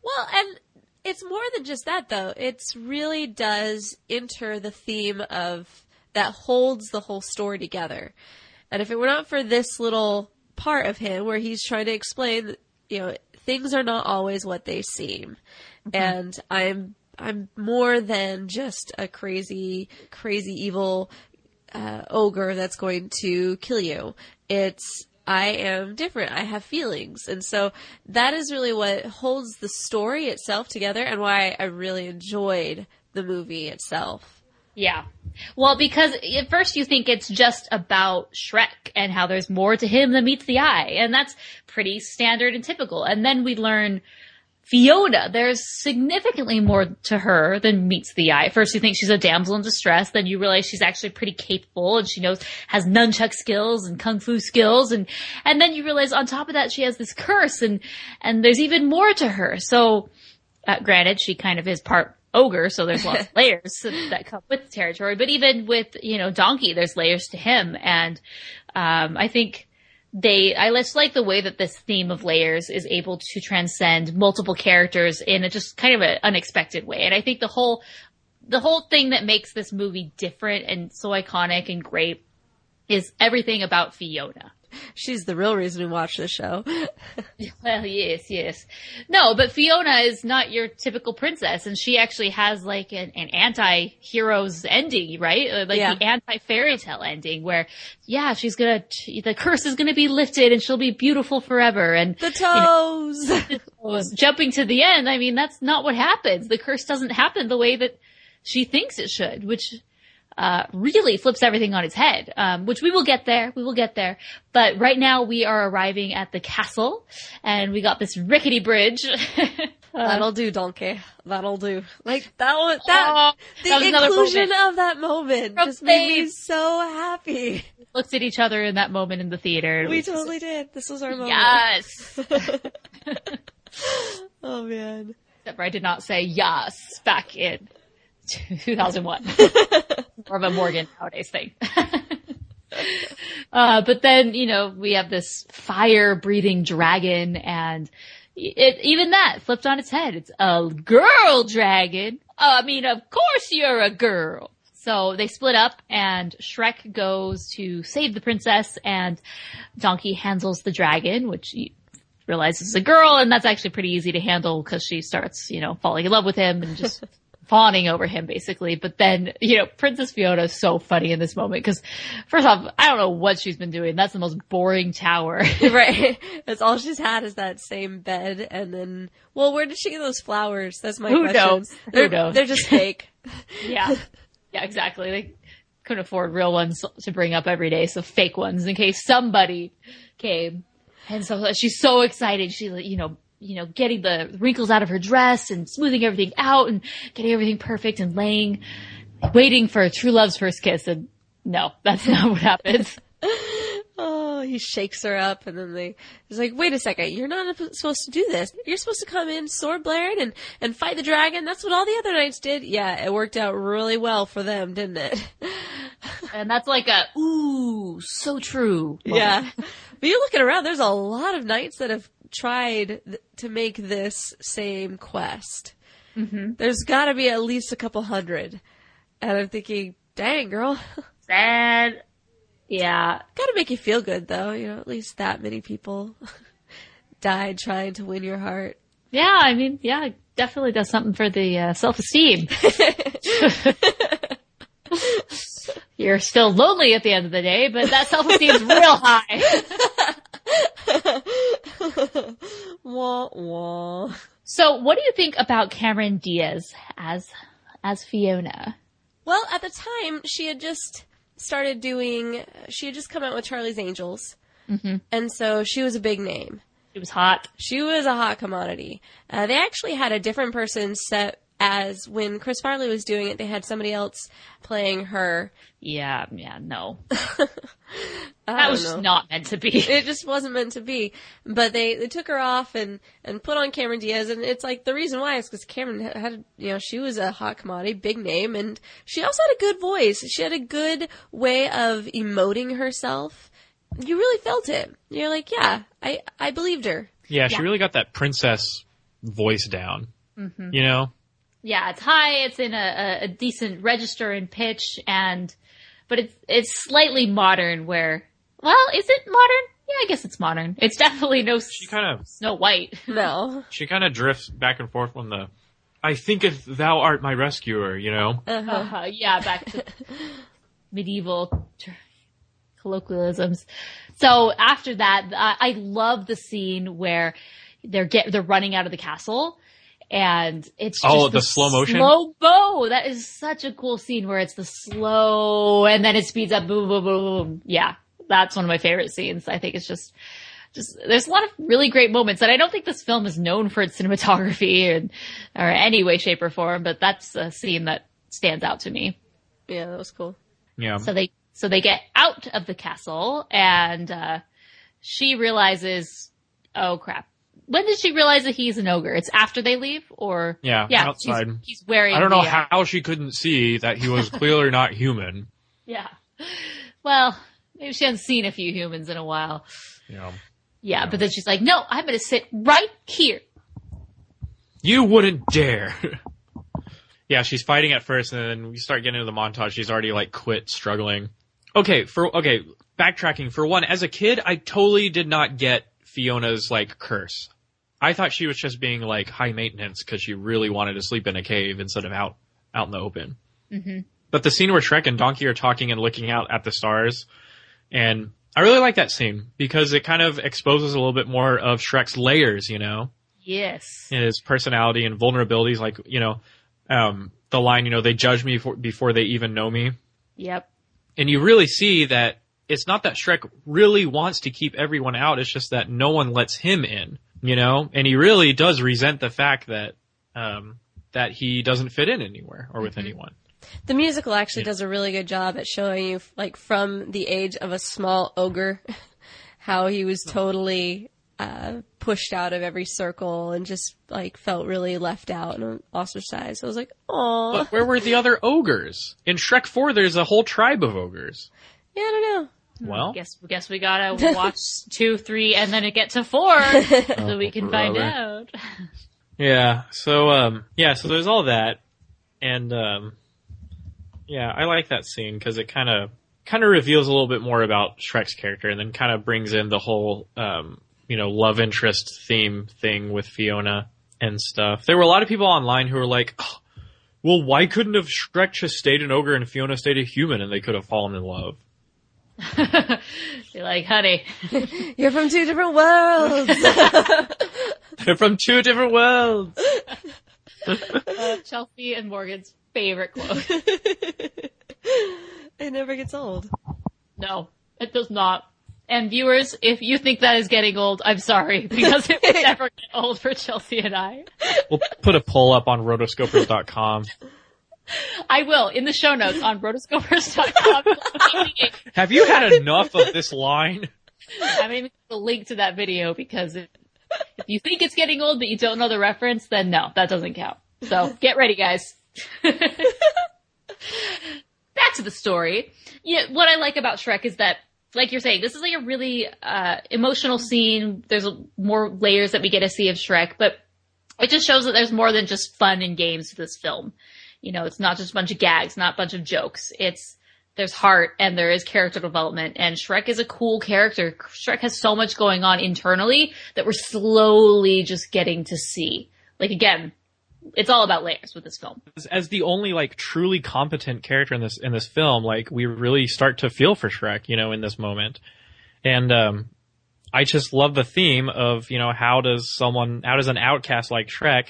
Well, and it's more than just that, though. It really does enter the theme of that holds the whole story together. And if it were not for this little part of him where he's trying to explain that, you know, things are not always what they seem. Mm-hmm. And I'm more than just a crazy evil ogre that's going to kill you. I am different. I have feelings. And so that is really what holds the story itself together and why I really enjoyed the movie itself. Yeah. Well, because at first you think it's just about Shrek and how there's more to him than meets the eye. And that's pretty standard and typical. And then we learn Fiona. There's significantly more to her than meets the eye. First you think she's a damsel in distress. Then you realize she's actually pretty capable and she has nunchuck skills and kung fu skills. And then you realize on top of that she has this curse and there's even more to her. So, granted, she kind of is part ogre, so there's lots of layers that come with the territory. But even with, Donkey, there's layers to him. And, I think I just like the way that this theme of layers is able to transcend multiple characters in a just kind of an unexpected way. And I think the whole thing that makes this movie different and so iconic and great is everything about Fiona. She's the real reason we watch this show. Well, yes. No, but Fiona is not your typical princess, and she actually has like an anti-hero's ending, right? The Anti-Fairytale ending where, the curse is gonna be lifted and she'll be beautiful forever. And the toes! Jumping to the end, I mean, that's not what happens. The curse doesn't happen the way that she thinks it should, which really flips everything on its head, which we will get there. But right now we are arriving at the castle and we got this rickety bridge. That'll do, Donkey. That'll do. Like the inclusion of that moment just made me so happy. We looked at each other in that moment in the theater. We totally did. This was our moment. Yes. Oh man. Except for I did not say yes back in 2001. More of a Morgan nowadays thing. But then, we have this fire-breathing dragon and even that flipped on its head. It's a girl dragon. Of course you're a girl. So they split up and Shrek goes to save the princess and Donkey handles the dragon, which he realizes is a girl, and that's actually pretty easy to handle because she starts, falling in love with him and just fawning over him basically. But then, Princess Fiona is so funny in this moment because first off, I don't know what she's been doing. That's the most boring tower. Right. That's all she's had is that same bed. And then, where did she get those flowers? That's my question. Who knows? They're just fake. Yeah. Yeah, exactly. They couldn't afford real ones to bring up every day. So fake ones in case somebody came. And so she's so excited. She's getting the wrinkles out of her dress and smoothing everything out and getting everything perfect and waiting for true love's first kiss. And no, that's not what happens. Oh, he shakes her up and then he's like, wait a second, you're not supposed to do this. You're supposed to come in sword blaring and fight the dragon. That's what all the other knights did. Yeah, it worked out really well for them, didn't it? And that's like ooh, so true moment. Yeah. But you're looking around, there's a lot of knights that have tried to make this same quest. Mm-hmm. There's got to be at least a couple hundred. And I'm thinking, dang, girl. Sad. Yeah. Got to make you feel good, though. At least that many people died trying to win your heart. Yeah, it definitely does something for the self-esteem. You're still lonely at the end of the day, but that self-esteem is real high. Wah, wah. So what do you think about Cameron Diaz as Fiona? Well, at the time, she had just come out with Charlie's Angels. Mm-hmm. And so she was a big name. She was hot. She was a hot commodity. They actually had a different person set as when Chris Farley was doing it, they had somebody else playing her. Yeah, no. That was just not meant to be. It just wasn't meant to be. But they took her off and put on Cameron Diaz, and it's like the reason why is because Cameron had, she was a hot commodity, big name, and she also had a good voice. She had a good way of emoting herself. You really felt it. You're like, yeah, I believed her. Yeah, she really got that princess voice down. Mm-hmm. Yeah, it's high. It's in a decent register and pitch, but it's slightly modern. Is it modern? Yeah, I guess it's modern. It's definitely Snow White. No, she kind of drifts back and forth from I thinketh thou art my rescuer. Yeah, back to medieval colloquialisms. So after that, I love the scene where they're running out of the castle. And it's just the slow motion? Slow-mo. That is such a cool scene where it's the slow and then it speeds up, boom, boom, boom, boom. Yeah, that's one of my favorite scenes. I think it's just there's a lot of really great moments, and I don't think this film is known for its cinematography or any way, shape, or form, but that's a scene that stands out to me. Yeah, that was cool. Yeah. So they get out of the castle, and she realizes, oh crap. When did she realize that he's an ogre? It's after they leave, or yeah, outside. He's wearing. I don't know how she couldn't see that he was clearly not human. Yeah. Well, maybe she hasn't seen a few humans in a while. Yeah, but then she's like, no, I'm going to sit right here. You wouldn't dare. Yeah, she's fighting at first, and then we start getting into the montage. She's already, like, quit struggling. Okay, backtracking. For one, as a kid, I totally did not get Fiona's, like, curse. I thought she was just being, like, high maintenance because she really wanted to sleep in a cave instead of out in the open. Mm-hmm. But the scene where Shrek and Donkey are talking and looking out at the stars, and I really like that scene because it kind of exposes a little bit more of Shrek's layers, you know? Yes. His personality and vulnerabilities, like, you know, the line, you know, they judge me before they even know me. Yep. And you really see that it's not that Shrek really wants to keep everyone out, it's just that no one lets him in, you know? And he really does resent the fact that that he doesn't fit in anywhere or with anyone. The musical actually does a really good job at showing you, like, from the age of a small ogre, how he was totally pushed out of every circle and just, like, felt really left out and ostracized. So I was like, aww. But where were the other ogres? In Shrek 4, there's a whole tribe of ogres. Yeah, I don't know. Well, guess we gotta watch 2, 3, and then it get to 4 so we can find out. Yeah. So so there's all that, and yeah, I like that scene because it kind of reveals a little bit more about Shrek's character, and then kind of brings in the whole love interest theme thing with Fiona and stuff. There were a lot of people online who were like, oh, well, why couldn't have Shrek just stayed an ogre and Fiona stayed a human and they could have fallen in love? You're like, honey, you're from 2 different worlds. They're from 2 different worlds. Chelsea and Morgan's favorite quote. It never gets old. No, it does not. And viewers, if you think that is getting old, I'm sorry, because it will never get old for Chelsea and I. We'll put a poll up on rotoscopers.com. I will, in the show notes on rotoscopers.com. Have you had enough of this line? I'm going to put a link to that video because if you think it's getting old but you don't know the reference, then no, that doesn't count. So get ready, guys. Back to the story. What I like about Shrek is that, like you're saying, this is like a really emotional scene. There's more layers that we get to see of Shrek, but it just shows that there's more than just fun and games to this film. You know, it's not just a bunch of gags, not a bunch of jokes. There's heart and there is character development, and Shrek is a cool character. Shrek has so much going on internally that we're slowly just getting to see. Like, again, it's all about layers with this film. As the only, like, truly competent character in this film, like, we really start to feel for Shrek, you know, in this moment. And I just love the theme of, you know, how does an outcast like Shrek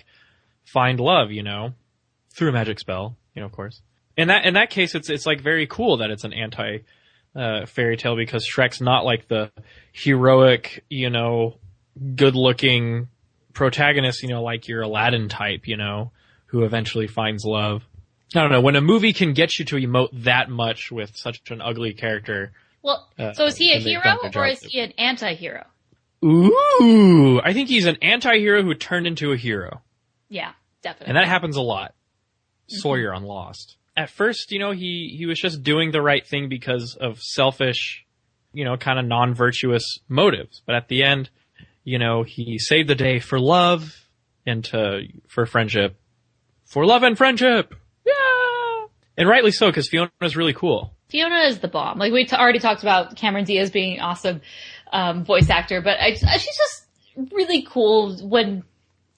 find love, you know, through a magic spell, you know, of course. In that case, it's like very cool that it's an anti-fairytale because Shrek's not like the heroic, you know, good-looking protagonist, you know, like your Aladdin type, you know, who eventually finds love. I don't know, when a movie can get you to emote that much with such an ugly character. Well, so is he a hero or is he an anti-hero? Ooh, I think he's an anti-hero who turned into a hero. Yeah, definitely. And that happens a lot. Sawyer on Lost. At first, you know, he was just doing the right thing because of selfish, you know, kind of non-virtuous motives. But at the end, you know, he saved the day for love and for friendship. For love and friendship! Yeah! And rightly so, because Fiona's really cool. Fiona is the bomb. Like, we already talked about Cameron Diaz being an awesome voice actor, but she's just really cool when,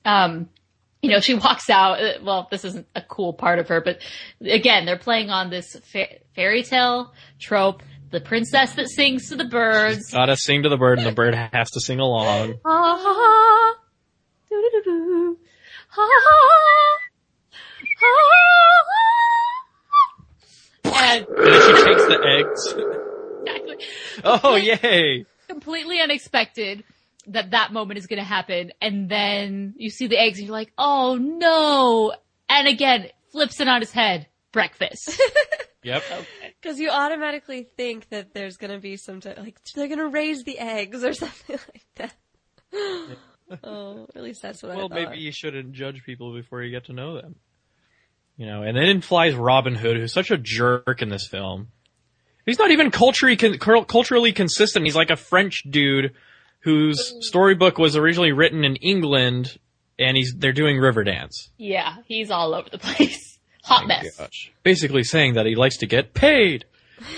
you know, she walks out. Well, this isn't a cool part of her, but again, they're playing on this fairy tale trope. The princess that sings to the birds. She's gotta sing to the bird, and the bird has to sing along. And then she takes the eggs. Exactly. Oh, yay. Completely unexpected that moment is going to happen. And then you see the eggs and you're like, oh no. And again, flips it on his head. Breakfast. Yep. Because you automatically think that there's going to be like, they're going to raise the eggs or something like that. Oh, at least that's what I thought. Well, maybe you shouldn't judge people before you get to know them. You know, and then in flies Robin Hood, who's such a jerk in this film. He's not even culturally consistent. He's like a French dude whose storybook was originally written in England, and they're doing Riverdance. Yeah, he's all over the place. Hot mess. Gosh. Basically saying that he likes to get paid.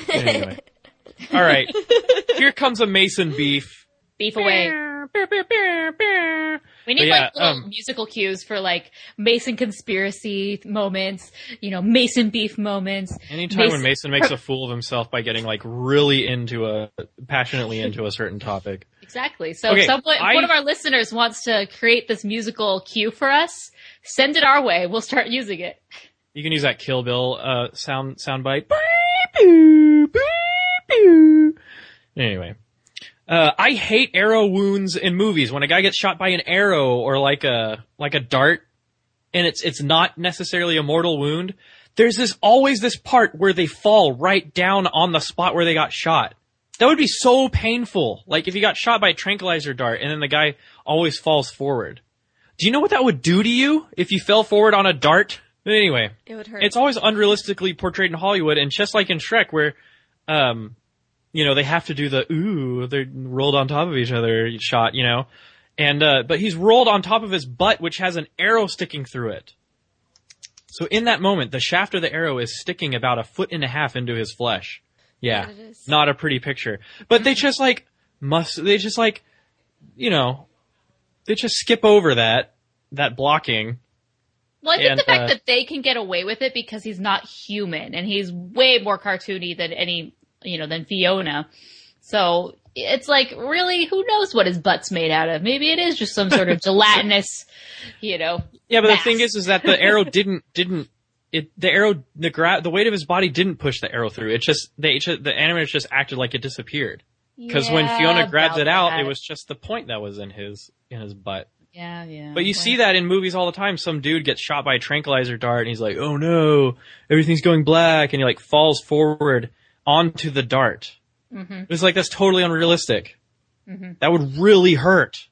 Anyway. All right. Here comes a Mason beef. Beef away. We need little musical cues for like Mason conspiracy moments, Mason beef moments. Anytime when Mason makes a fool of himself by getting like really passionately into a certain topic. Exactly. So if one of our listeners wants to create this musical cue for us, send it our way. We'll start using it. You can use that Kill Bill sound bite. Anyway. I hate arrow wounds in movies. When a guy gets shot by an arrow or like a dart, and it's not necessarily a mortal wound, there's always this part where they fall right down on the spot where they got shot. That would be so painful. Like if you got shot by a tranquilizer dart and then the guy always falls forward. Do you know what that would do to you if you fell forward on a dart? But anyway, it would hurt. It's always unrealistically portrayed in Hollywood, and just like in Shrek where, they have to do they're rolled on top of each other shot, and, but he's rolled on top of his butt, which has an arrow sticking through it. So in that moment, the shaft of the arrow is sticking about 1.5 feet into his flesh. Yeah. Not a pretty picture. But they just skip over that blocking. Well, I think the fact that they can get away with it because he's not human and he's way more cartoony than than Fiona. So it's like, really, who knows what his butt's made out of? Maybe it is just some sort of gelatinous, Yeah, but mass. The thing is that the arrow the weight of his body didn't push the arrow through. The animators just acted like it disappeared. Because when Fiona grabs it out, it was just the point that was in his butt. Yeah. But you see that in movies all the time. Some dude gets shot by a tranquilizer dart and he's like, oh no, everything's going black. And he like falls forward onto the dart. Mm-hmm. It's like, that's totally unrealistic. Mm-hmm. That would really hurt.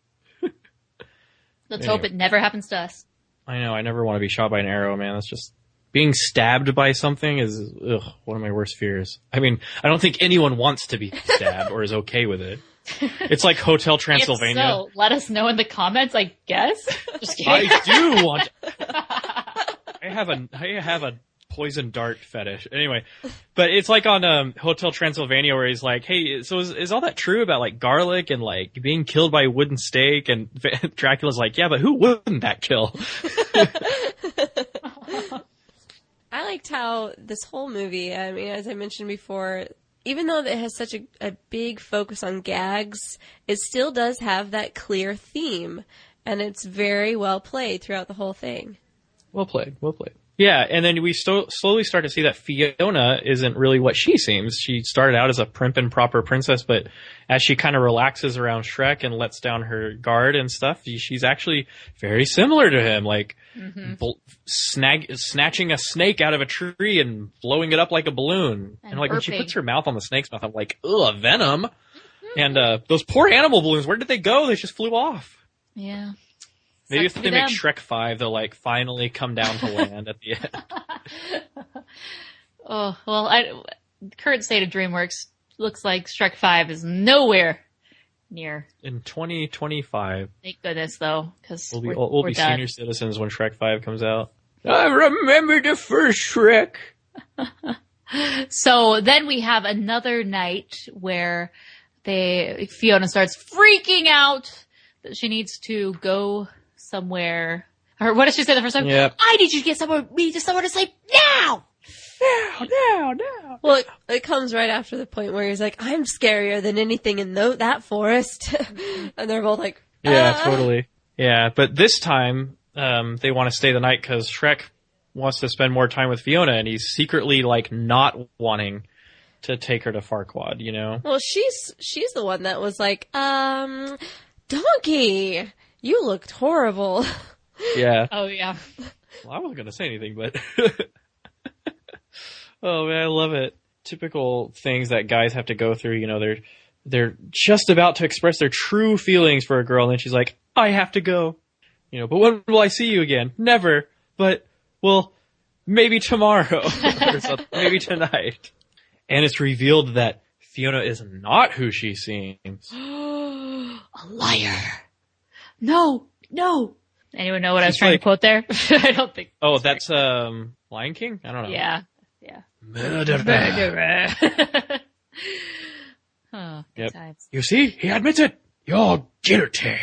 Let's hope it never happens to us. I know. I never want to be shot by an arrow, man. That's just, being stabbed by something is one of my worst fears. I mean, I don't think anyone wants to be stabbed or is okay with it. It's like Hotel Transylvania. If so, let us know in the comments, I guess. Just kidding. I do want. I have a poison dart fetish. Anyway, but it's like on Hotel Transylvania where he's like, "Hey, so is all that true about like garlic and like being killed by a wooden stake?" And Dracula's like, "Yeah, but who wouldn't that kill?" I liked how this whole movie, I mean, as I mentioned before, even though it has such a big focus on gags, it still does have that clear theme, and it's very well played throughout the whole thing. Well played. Yeah, and then we slowly start to see that Fiona isn't really what she seems. She started out as a prim and proper princess, but as she kind of relaxes around Shrek and lets down her guard and stuff, she's actually very similar to him, like snatching a snake out of a tree and blowing it up like a balloon. And like burping. When she puts her mouth on the snake's mouth, I'm like, ugh, venom. And those poor animal balloons, where did they go? They just flew off. Yeah. Maybe if they make Shrek 5, they'll like finally come down to land at the end. Oh, well, current state of DreamWorks looks like Shrek 5 is nowhere near. In 2025. Thank goodness, though, because we'll be senior citizens when Shrek 5 comes out. I remember the first Shrek. So then we have another night where Fiona starts freaking out that she needs to go somewhere. Or what did she say the first time? Yep. I need you to get somewhere to sleep now! Now. Well, it comes right after the point where he's like, I'm scarier than anything in that forest. And they're both like, Yeah, totally. Yeah, but this time, they want to stay the night because Shrek wants to spend more time with Fiona, and he's secretly like not wanting to take her to Farquaad, you know? Well, she's the one that was like, Donkey, you looked horrible. Yeah. Oh, yeah. Well, I wasn't going to say anything, but... Oh, man, I love it. Typical things that guys have to go through, you know, they're just about to express their true feelings for a girl, and then she's like, I have to go. You know, but when will I see you again? Never. But, well, maybe tomorrow. Or something. Maybe tonight. And it's revealed that Fiona is not who she seems. A liar. No. Anyone know what I was trying to quote there? I don't think. Oh, that's Lion King? I don't know. Yeah. Murderer. Oh, good yep. times. You see? He admits it. You're guilty.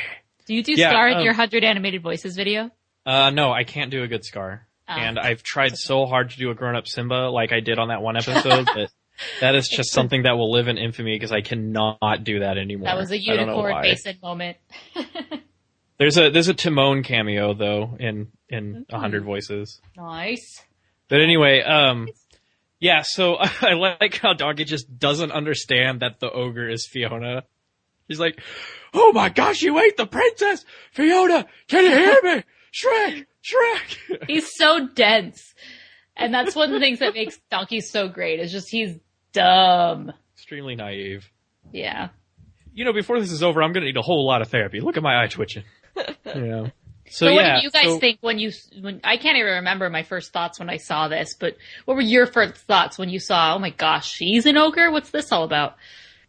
Do you do Scar in your 100 animated voices video? No, I can't do a good Scar. And I've tried so hard to do a grown-up Simba like I did on that one episode, but that is just something that will live in infamy because I cannot do that anymore. That was a unicorn basin moment. There's a Timon cameo though in 100 voices. Nice. But anyway, yeah, so I like how Donkey just doesn't understand that the ogre is Fiona. He's like, oh my gosh, you ate the princess! Fiona, can you hear me? Shrek! He's so dense. And that's one of the things that makes Donkey so great, is just he's dumb. Extremely naive. Yeah. You know, before this is over, I'm gonna need a whole lot of therapy. Look at my eye twitching. Yeah. So what did you guys think when I can't even remember my first thoughts when I saw this, but what were your first thoughts when you saw, oh my gosh, she's an ogre? What's this all about?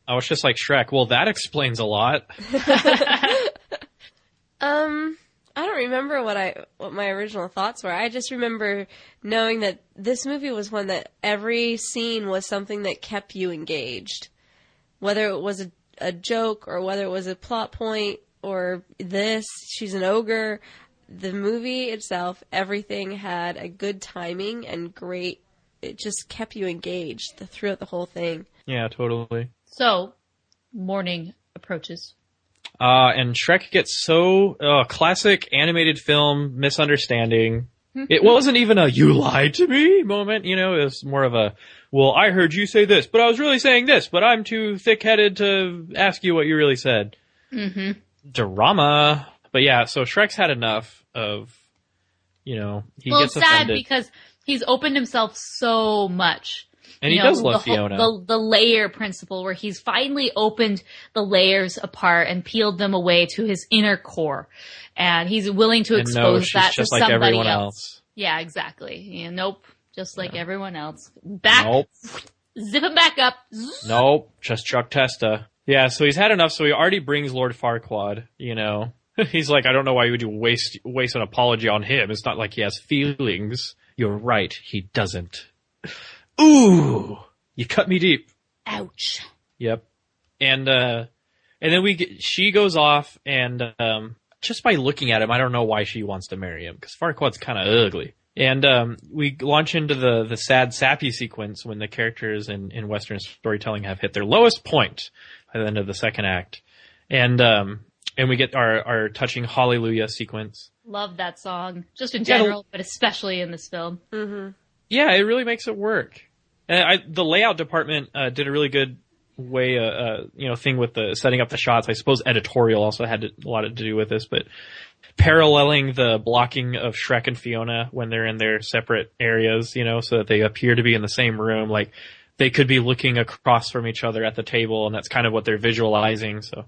I was just like, Shrek, well, that explains a lot. I don't remember what my original thoughts were. I just remember knowing that this movie was one that every scene was something that kept you engaged. Whether it was a joke or whether it was a plot point or she's an ogre. The movie itself, everything had a good timing and great, it just kept you engaged throughout the whole thing. Yeah, totally. So, morning approaches. And Shrek gets so, classic animated film misunderstanding. It wasn't even a you lied to me moment, you know, it was more of a, well, I heard you say this, but I was really saying this, but I'm too thick-headed to ask you what you really said. Mm-hmm. Drama. But yeah, so Shrek's had enough of, you know, he gets offended. Well, it's sad because he's opened himself so much. And he does love Fiona. The layer principle, where he's finally opened the layers apart and peeled them away to his inner core. And he's willing to expose that to somebody everyone else. Yeah, exactly. Yeah, nope. Just like everyone else. Back. Nope. Zip him back up. Nope. Just Chuck Testa. Yeah, so he's had enough, so he already brings Lord Farquaad, you know. He's like, I don't know why you would waste an apology on him. It's not like he has feelings. You're right, he doesn't. Ooh! You cut me deep. Ouch. Yep. And then she goes off, and just by looking at him, I don't know why she wants to marry him, because Farquaad's kind of ugly. And we launch into the sad, sappy sequence when the characters in Western storytelling have hit their lowest point by the end of the second act. And we get our touching Hallelujah sequence. Love that song. Just in general, but especially in this film. Mm-hmm. Yeah, it really makes it work. And the layout department did a really good thing with the setting up the shots. I suppose editorial also had a lot to do with this, but paralleling the blocking of Shrek and Fiona when they're in their separate areas, you know, so that they appear to be in the same room. Like, they could be looking across from each other at the table, and that's kind of what they're visualizing. So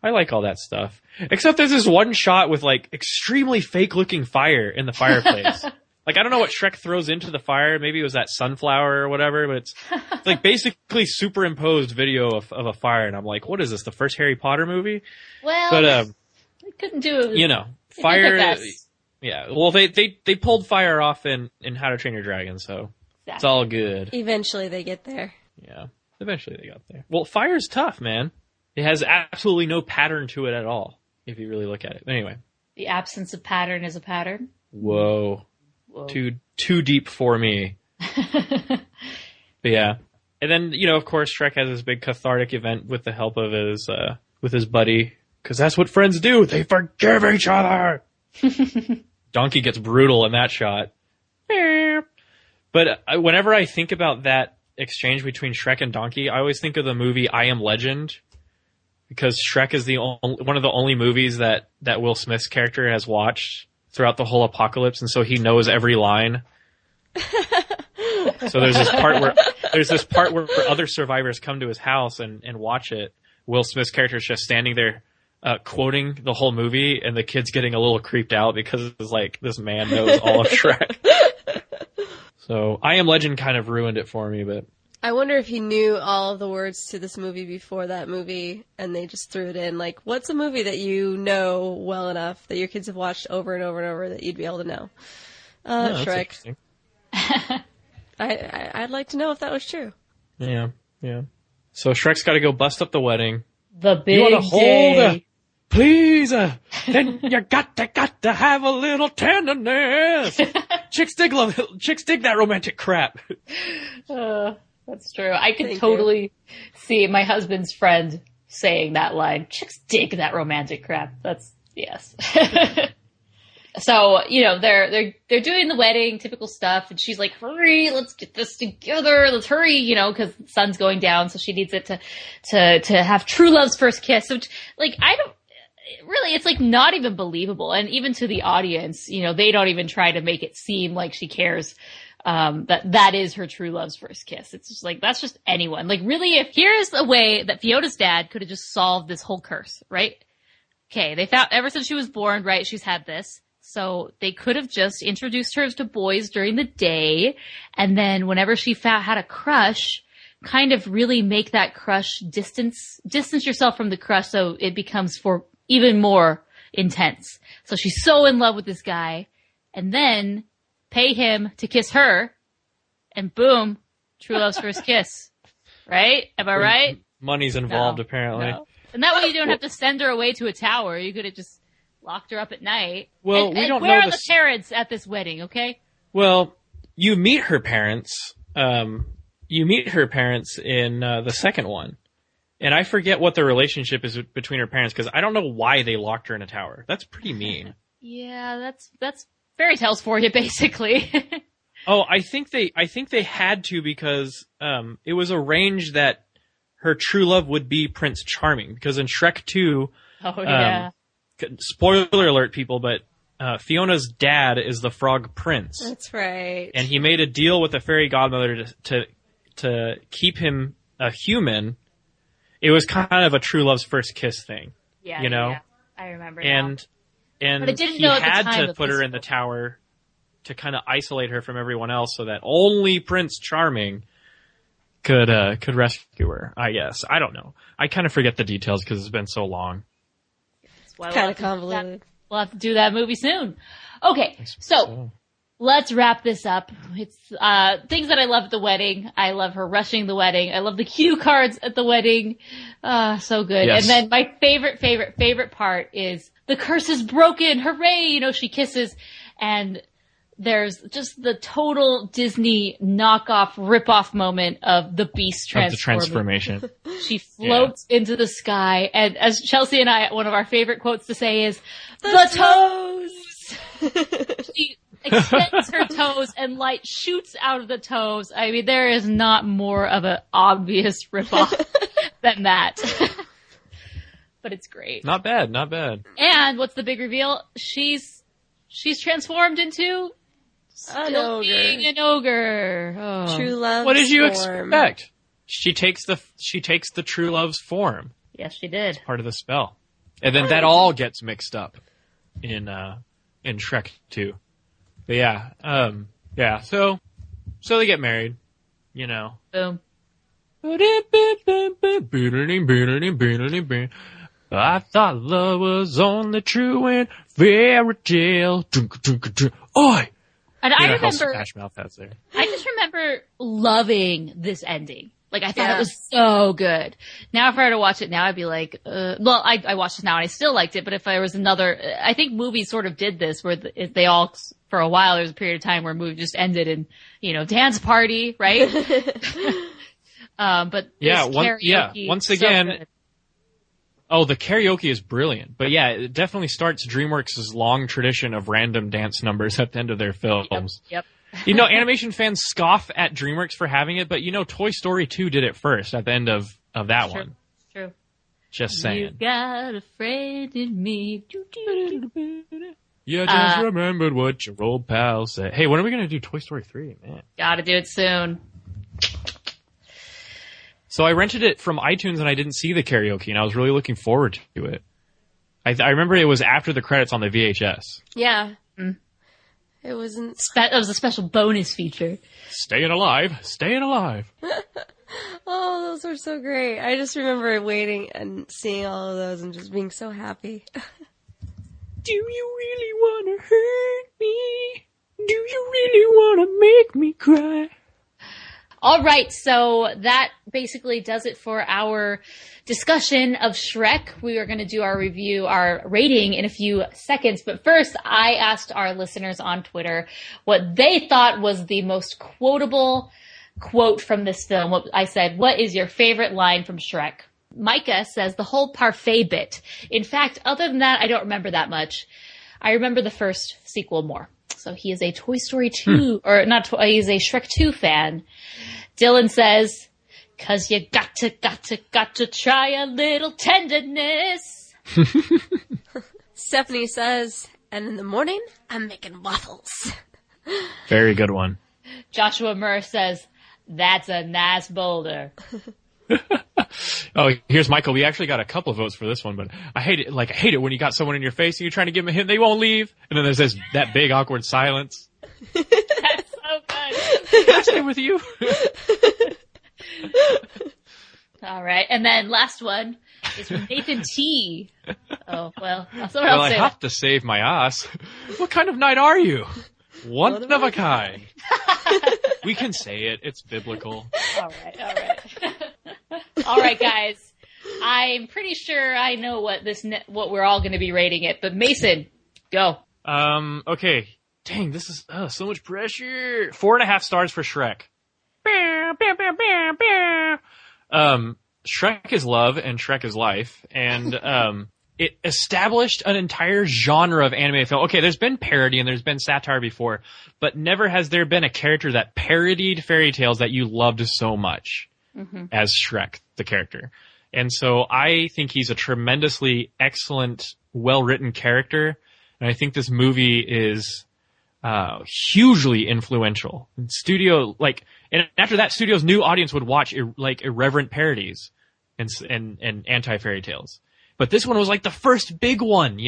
I like all that stuff. Except there's this one shot with, like, extremely fake-looking fire in the fireplace. Like, I don't know what Shrek throws into the fire. Maybe it was that sunflower or whatever, but it's like basically superimposed video of a fire. And I'm like, what is this, the first Harry Potter movie? Well, but, they couldn't do it. You know, fire. Yeah, well, they pulled fire off in How to Train Your Dragon, so it's all good. Eventually they get there. Yeah, eventually they got there. Well, fire's tough, man. It has absolutely no pattern to it at all, if you really look at it. Anyway. The absence of pattern is a pattern. Whoa. Too deep for me. But yeah. And then, you know, of course, Shrek has this big cathartic event with the help of his buddy. Because that's what friends do. They forgive each other. Donkey gets brutal in that shot. But whenever I think about that exchange between Shrek and Donkey, I always think of the movie I Am Legend, because Shrek is one of the only movies that Will Smith's character has watched throughout the whole apocalypse, and so he knows every line. So there's this part where other survivors come to his house and watch it. Will Smith's character is just standing there quoting the whole movie, and the kid's getting a little creeped out because it's like, this man knows all of Shrek. So I Am Legend kind of ruined it for me, but I wonder if he knew all of the words to this movie before that movie, and they just threw it in. Like, what's a movie that you know well enough that your kids have watched over and over and over that you'd be able to know? Shrek. I'd like to know if that was true. Yeah. So Shrek's got to go bust up the wedding. The big you want to hold day. Please, then you got to have a little tenderness. Chicks dig that romantic crap. That's true. I could totally see my husband's friend saying that line. Chicks dig that romantic crap. Yes. So, they're doing the wedding, typical stuff, and she's like, hurry, let's get this together, let's hurry, because the sun's going down, so she needs it to have true love's first kiss. So, it's like not even believable. And even to the audience, they don't even try to make it seem like she cares, that is her true love's first kiss. It's just like, that's just anyone. Like, really, if here's a way that Fiona's dad could have just solved this whole curse, right? Okay, they found, ever since she was born, right, she's had this. So they could have just introduced her to boys during the day, and then whenever she had a crush, kind of really make that crush distance yourself from the crush so it becomes even more intense. So she's so in love with this guy, and then pay him to kiss her, and boom, true love's first kiss. Right? Am I right? Money's involved, apparently. No. And that way you don't have to send her away to a tower. You could have just locked her up at night. Well, we don't know. Where are the parents at this wedding, okay? Well, you meet her parents. You meet her parents in the second one. And I forget what the relationship is between her parents, because I don't know why they locked her in a tower. That's pretty mean. Yeah, that's fairy tales for you, basically. Oh, I think they had to, because it was arranged that her true love would be Prince Charming, because in Shrek 2... Oh, yeah. Spoiler alert, people, but Fiona's dad is the Frog Prince. That's right. And he made a deal with the fairy godmother to keep him a human. It was kind of a true love's first kiss thing. Yeah, Yeah. I remember. And but I didn't he know at the had time to put her in the tower to kind of isolate her from everyone else, so that only Prince Charming could rescue her. I guess. I don't know. I kind of forget the details because it's been so long. It's kind of convoluted. We'll have to do that movie soon. Okay, so let's wrap this up. It's things that I love at the wedding. I love her rushing the wedding. I love the cue cards at the wedding. So good. Yes. And then my favorite part is the curse is broken. Hooray! She kisses, and there's just the total Disney knockoff, rip-off moment of the Beast transformation. She floats into the sky, and as Chelsea and I, one of our favorite quotes to say is, the toes! She extends her toes, and light shoots out of the toes. I mean, there is not more of an obvious rip-off than that. But it's great. Not bad. And what's the big reveal? She's transformed into... being an ogre. Oh. True love. What did you expect? She takes the true love's form. Yes, she did. It's part of the spell, and then that all gets mixed up in Shrek 2. But yeah. So they get married. Boom. I thought love was only true in fairy tale. Oi! And I remember, Smash Mouth has there. I just remember loving this ending. Like, I thought it was so good. Now, if I were to watch it now, I'd be like, well, I watched it now and I still liked it, but if there was another, I think movies sort of did this where they all, for a while, there was a period of time where a movie just ended in, dance party, right? But once again, Oh, the karaoke is brilliant. But yeah, it definitely starts DreamWorks' long tradition of random dance numbers at the end of their films. Yep. You know, animation fans scoff at DreamWorks for having it, but you know, Toy Story 2 did it first at the end of that one. True. Just saying. You got a friend in me. You just remembered what your old pal said. Hey, when are we going to do Toy Story 3, man? Gotta do it soon. So I rented it from iTunes and I didn't see the karaoke, and I was really looking forward to it. I remember it was after the credits on the VHS. Yeah. Mm. It wasn't... It was a special bonus feature. Staying alive. Oh, those were so great. I just remember waiting and seeing all of those and just being so happy. Do you really want to hurt me? Do you really want to make me cry? All right, so that basically does it for our discussion of Shrek. We are going to do our review, our rating in a few seconds. But first, I asked our listeners on Twitter what they thought was the most quotable quote from this film. I said, what is your favorite line from Shrek? Micah says the whole parfait bit. In fact, other than that, I don't remember that much. I remember the first sequel more. So he is a Toy Story 2, or not, he's a Shrek 2 fan. Dylan says, 'cause you got to try a little tenderness. Stephanie says, and in the morning, I'm making waffles. Very good one. Joshua Murr says, that's a nice boulder. Oh, here's Michael. We actually got a couple of votes for this one, but I hate it. Like, I hate it when you got someone in your face and you're trying to give them a hint, they won't leave. And then there's that big awkward silence. That's so good. Can I stay with you? All right. And then last one is from Nathan T. Oh, well, someone else I say have that. to save my ass. What kind of knight are you? One of a kind. We can say it. It's biblical. All right. All right, guys. I'm pretty sure I know what we're all going to be rating it, but Mason, go. Okay. Dang, this is so much pressure. 4.5 stars for Shrek. Shrek is love and Shrek is life, and it established an entire genre of animated film. Okay, there's been parody and there's been satire before, but never has there been a character that parodied fairy tales that you loved so much as Shrek, the character. And so I think he's a tremendously excellent, well-written character, and I think this movie is hugely influential. And after that, studio's new audience would watch irreverent parodies and anti-fairytales. But this one was like the first big one,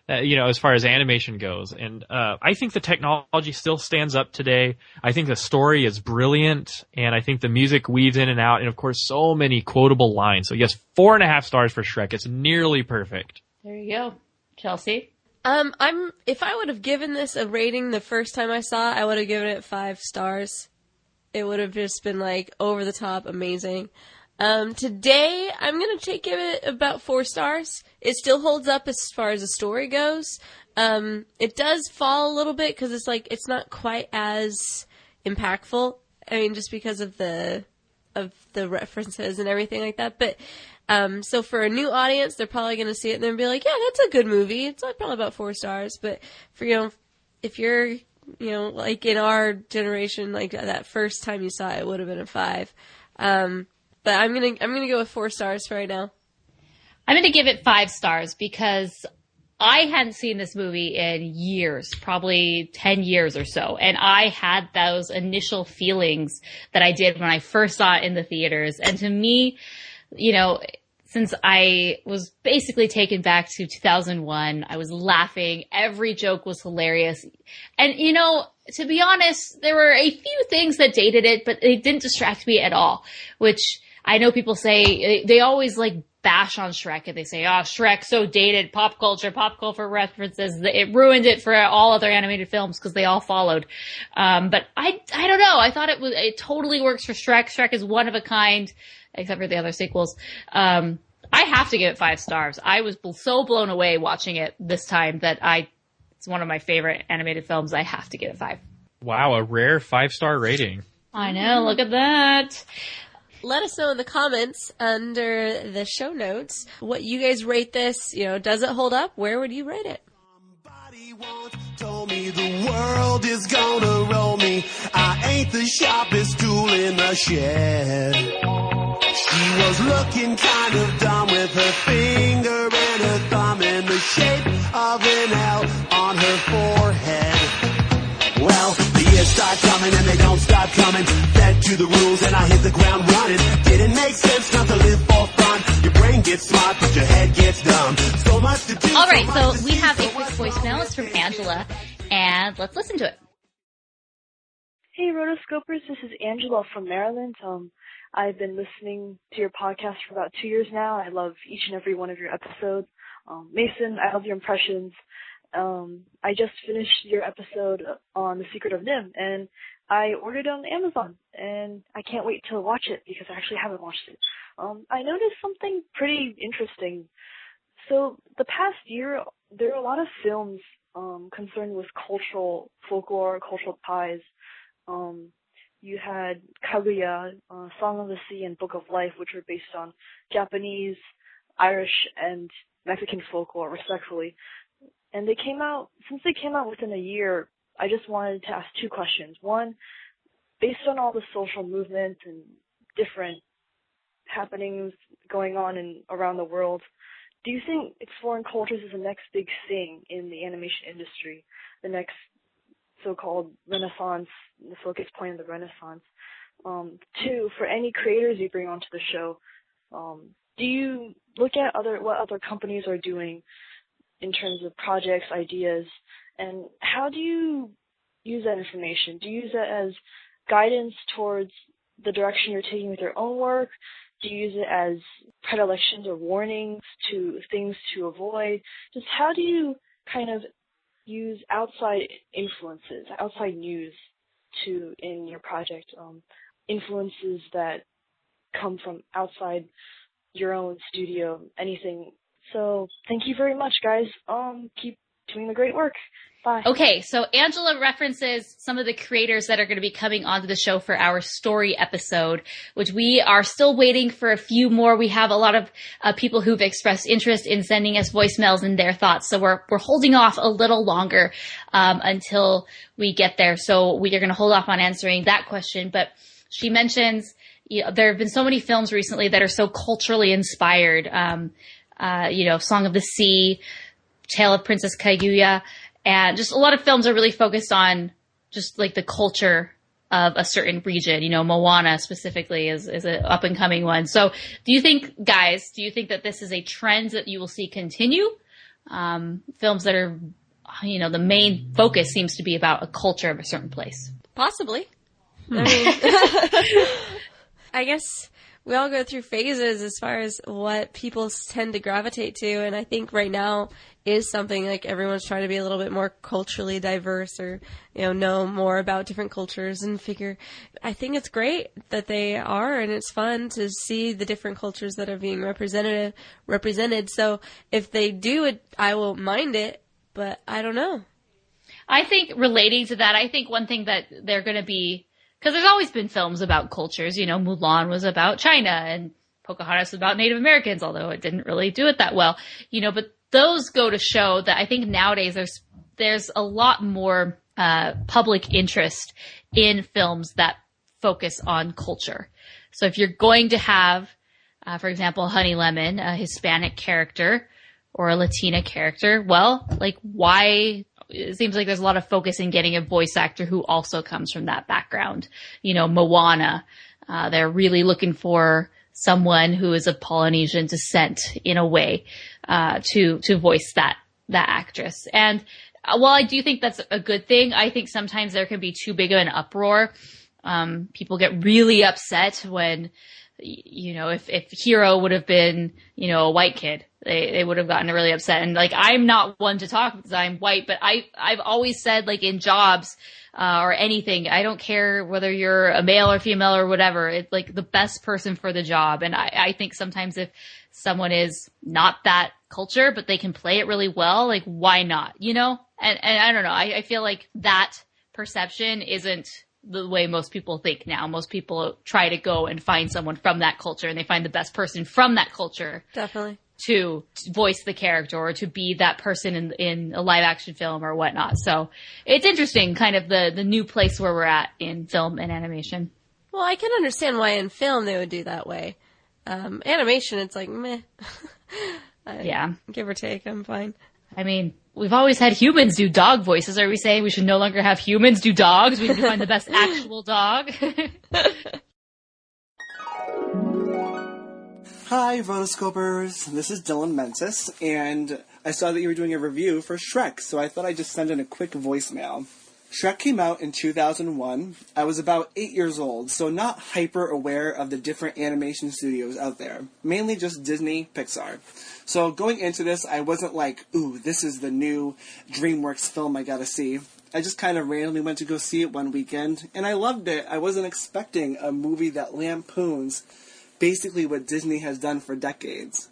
as far as animation goes. And I think the technology still stands up today. I think the story is brilliant, and I think the music weaves in and out, and of course, so many quotable lines. So yes, 4.5 stars for Shrek. It's nearly perfect. There you go. Chelsea? If I would have given this a rating the first time I saw it, I would have given it 5 stars. It would have just been like over the top amazing. Today, I'm going to give it about 4 stars. It still holds up as far as the story goes. It does fall a little bit because it's not quite as impactful. I mean, just because of the references and everything like that. But, so for a new audience, they're probably going to see it and they'll be like, yeah, that's a good movie. It's probably about 4 stars. But for, if you're, like in our generation, like that first time you saw it, it would have been a 5. But I'm gonna go with 4 stars for right now. I'm gonna give it 5 stars because I hadn't seen this movie in years, probably 10 years or so. And I had those initial feelings that I did when I first saw it in the theaters. And to me, since I was basically taken back to 2001, I was laughing. Every joke was hilarious. And, to be honest, there were a few things that dated it, but it didn't distract me at all, which I know people say, they always bash on Shrek and they say, oh, Shrek, so dated, pop culture references. It ruined it for all other animated films because they all followed. But I don't know. I thought it totally works for Shrek. Shrek is one of a kind, except for the other sequels. I have to give it 5 stars. I was so blown away watching it this time that it's one of my favorite animated films. I have to give it 5. Wow, a rare 5-star rating. I know. Look at that. Let us know in the comments under the show notes what you guys rate this. You know, does it hold up? Where would you rate it? Somebody once told me the world is gonna roll me. I ain't the sharpest tool in the shed. She was looking kind of dumb with her finger and her thumb in the shape of an L on her forehead. Well, the years start coming and they don't stop coming. Fed to the rules and I hit the ground running. Didn't make sense not to live for fun. Your brain gets smart but your head gets dumb. So much to do. All right, so we have a quick voicemail. It's from Angela, and let's listen to it. Hey, Rotoscopers, this is Angela from Maryland. I've been listening to your podcast for about 2 years now. I love each and every one of your episodes. Mason, I love your impressions. I just finished your episode on The Secret of Nim, and I ordered it on Amazon, and I can't wait to watch it because I actually haven't watched it. I noticed something pretty interesting. So the past year, there are a lot of films concerned with cultural folklore, cultural ties. You had Kaguya, Song of the Sea, and Book of Life, which were based on Japanese, Irish, and Mexican folklore, respectfully. And since they came out within a year, I just wanted to ask two questions. One, based on all the social movements and different happenings going on around the world, do you think exploring cultures is the next big thing in the animation industry, the next so-called renaissance, the focus point of the renaissance? Two, for any creators you bring onto the show, do you look at what other companies are doing in terms of projects, ideas, and how do you use that information? Do you use that as guidance towards the direction you're taking with your own work? Do you use it as predilections or warnings to things to avoid? Just how do you kind of use outside influences, outside news in your project, influences that come from outside your own studio, anything. So thank you very much, guys. Keep doing the great work. Bye. Okay, so Angela references some of the creators that are going to be coming onto the show for our story episode, which we are still waiting for a few more. We have a lot of people who've expressed interest in sending us voicemails and their thoughts, so we're holding off a little longer until we get there. So we are going to hold off on answering that question. But she mentions, there have been so many films recently that are so culturally inspired. Song of the Sea, Tale of Princess Kaguya. And just a lot of films are really focused on just like the culture of a certain region. Moana specifically is an up and coming one. So do you think that this is a trend that you will see continue? Films that are, the main focus seems to be about a culture of a certain place. Possibly. I mean, I guess we all go through phases as far as what people tend to gravitate to. And I think right now is something like everyone's trying to be a little bit more culturally diverse or, know more about different cultures and figure. I think it's great that they are, and it's fun to see the different cultures that are being represented. So if they do it, I won't mind it, but I don't know. I think relating to that, I think one thing that they're going to be, because there's always been films about cultures, Mulan was about China and Pocahontas was about Native Americans, although it didn't really do it that well, but those go to show that I think nowadays there's a lot more public interest in films that focus on culture. So if you're going to have, for example, Honey Lemon, a Hispanic character or a Latina character, well, why? It seems like there's a lot of focus in getting a voice actor who also comes from that background. Moana, they're really looking for someone who is of Polynesian descent in a way, to voice that actress. And while I do think that's a good thing, I think sometimes there can be too big of an uproar. People get really upset when, if Hero would have been, a white kid, they would have gotten really upset. And I'm not one to talk because I'm white, but I've always said in jobs, or anything, I don't care whether you're a male or female or whatever. It's the best person for the job. And I think sometimes if someone is not that culture, but they can play it really well, why not, And I don't know. I feel like that perception isn't the way most people think now. Most people try to go and find someone from that culture, and they find the best person from that culture. Definitely. To voice the character or to be that person in a live action film or whatnot. So it's interesting, kind of the new place where we're at in film and animation. Well, I can understand why in film they would do that way. Animation, it's like, meh. Yeah. Give or take, I'm fine. I mean, we've always had humans do dog voices. Are we saying we should no longer have humans do dogs? We need to find the best actual dog. Hi, Rotoscopers. This is Dylan Mentis, and I saw that you were doing a review for Shrek, so I thought I'd just send in a quick voicemail. Shrek came out in 2001. I was about 8 years old, so not hyper aware of the different animation studios out there. Mainly just Disney, Pixar. So going into this, I wasn't like, ooh, this is the new DreamWorks film I gotta see. I just kind of randomly went to go see it one weekend, and I loved it. I wasn't expecting a movie that lampoons basically what Disney has done for decades.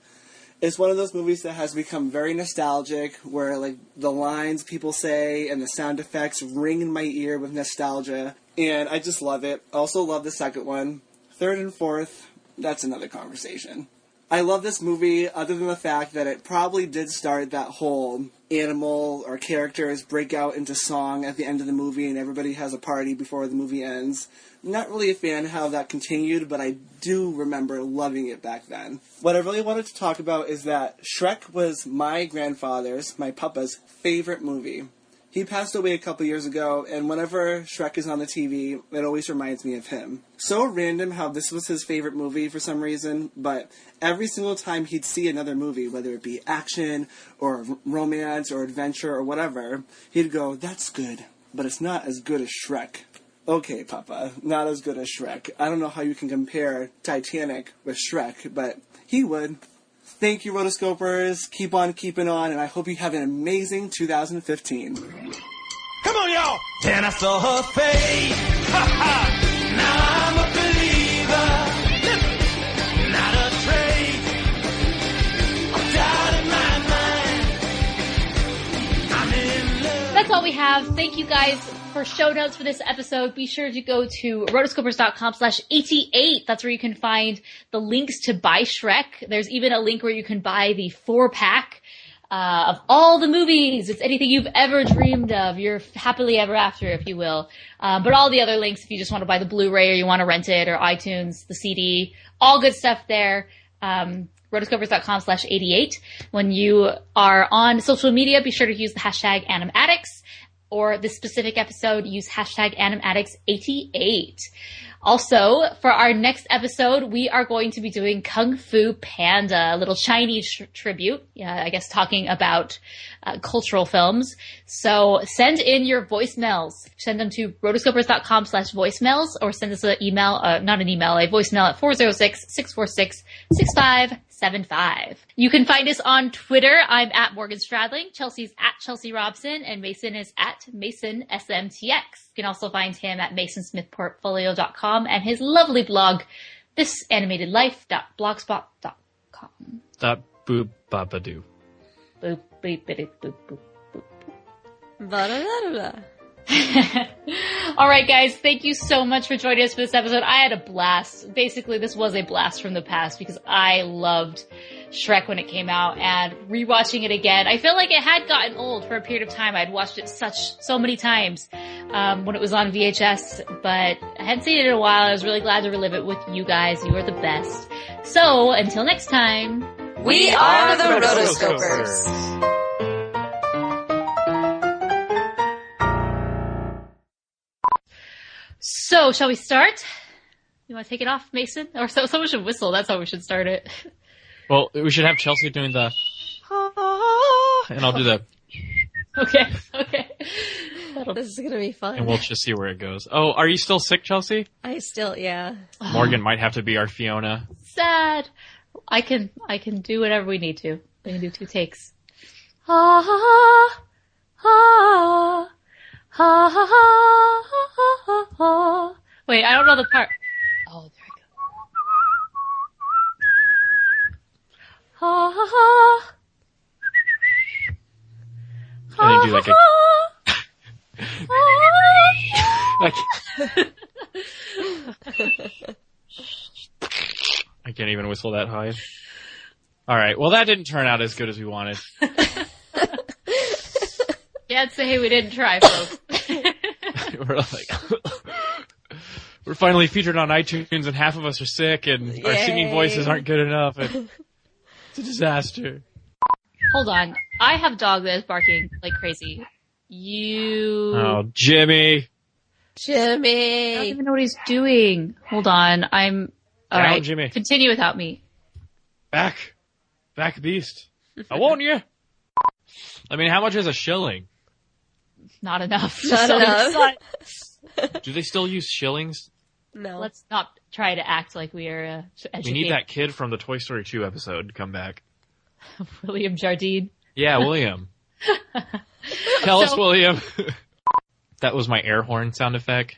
It's one of those movies that has become very nostalgic, where like the lines people say and the sound effects ring in my ear with nostalgia, and I just love it. I also love the second one. Third and fourth, that's another conversation. I love this movie other than the fact that it probably did start that whole animal or characters break out into song at the end of the movie and everybody has a party before the movie ends. Not really a fan of how that continued, but I do remember loving it back then. What I really wanted to talk about is that Shrek was my grandfather's, my papa's, favorite movie. He passed away a couple years ago, and whenever Shrek is on the TV, it always reminds me of him. So random how this was his favorite movie for some reason, but every single time he'd see another movie, whether it be action or romance or adventure or whatever, he'd go, that's good, but it's not as good as Shrek. Okay, Papa, not as good as Shrek. I don't know how you can compare Titanic with Shrek, but he would. Thank you, Rotoscopers. Keep on keeping on, and I hope you have an amazing 2015. Come on, y'all! Then I saw her face. Ha ha! Now I'm a believer. Not a trace of doubt in my mind. I'm in love. That's all we have. Thank you guys for show notes for this episode. Be sure to go to rotoscopers.com/88. That's where you can find the links to buy Shrek. There's even a link where you can buy the 4-pack of all the movies. It's anything you've ever dreamed of. You're happily ever after, if you will. But all the other links, if you just want to buy the Blu-ray or you want to rent it, or iTunes, the CD, all good stuff there. Rotoscopers.com/88. When you are on social media, be sure to use the hashtag AnimAddicts. Or this specific episode, use hashtag AnimAddicts88. Also, for our next episode, we are going to be doing Kung Fu Panda, a little Chinese tribute, I guess talking about cultural films. So send in your voicemails. Send them to rotoscopers.com/voicemails, or send us a voicemail at 406-646-6575. You can find us on Twitter. I'm at Morgan Stradling. Chelsea's at Chelsea Robson, and Mason is at Mason SMTX. You can also find him at masonsmithportfolio.com and his lovely blog, thisanimatedlife.blogspot.com. Boop babadoo. Boop beep boop boop boop boop. Blah, blah, blah. All right, guys, thank you so much for joining us for this episode. I had a blast. Basically, this was a blast from the past because I loved Shrek when it came out, and rewatching it again, I feel like it had gotten old for a period of time. I'd watched it so many times when it was on VHS, but I hadn't seen it in a while. I was really glad to relive it with you guys. You are the best. So, until next time, we are the Rotoscopers. So, shall we start? You want to take it off, Mason? Or someone should whistle. That's how we should start it. Well, we should have Chelsea doing the and I'll do the Okay. This is gonna be fun. And we'll just see where it goes. Oh, are you still sick, Chelsea? Yeah. Morgan might have to be our Fiona. Sad. I can do whatever we need to. We can do 2 takes. Ha ha ha ha ha ha ha. Wait, I don't know the part. Oh, there I go. Ha ha ha. And then do like a can't even whistle that high. All right. Well, that didn't turn out as good as we wanted. Can't say we didn't try, folks. We're finally featured on iTunes, and half of us are sick, and our singing voices aren't good enough. And it's a disaster. Hold on. I have a dog that is barking like crazy. Oh, Jimmy. I don't even know what he's doing. Hold on. All right. Jimmy. Continue without me. Back, beast. I warn you. I mean, how much is a shilling? Not enough. Not enough. Do they still use shillings? No. Let's not try to act like we are educated. We need that kid from the Toy Story 2 episode to come back. William Jardine. Yeah, William. Tell us, William. That was my air horn sound effect.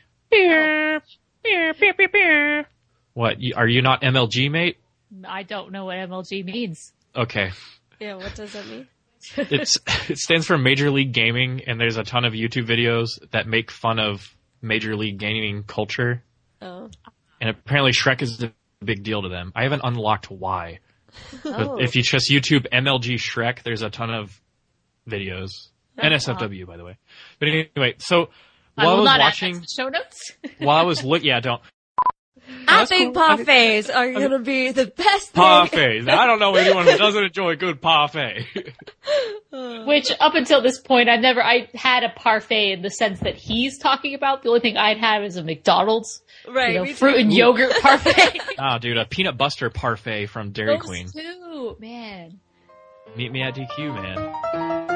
What? Are you not MLG, mate? I don't know what MLG means. Okay. Yeah, what does that mean? It stands for Major League Gaming, and there's a ton of YouTube videos that make fun of Major League Gaming culture. Oh. And apparently Shrek is a big deal to them. I haven't unlocked why. But if you just YouTube MLG Shrek, there's a ton of videos. NSFW, by the way. But anyway, so while I was watching show notes, while I was looking, don't. I think parfaits are gonna be the best thing. Parfaits. I don't know anyone who doesn't enjoy a good parfait. Which up until this point, I had a parfait in the sense that he's talking about. The only thing I'd had was a McDonald's. Right. Fruit and yogurt parfait. Oh, dude, a peanut butter parfait from Dairy Those Queen. Two, man. Meet me at DQ, man.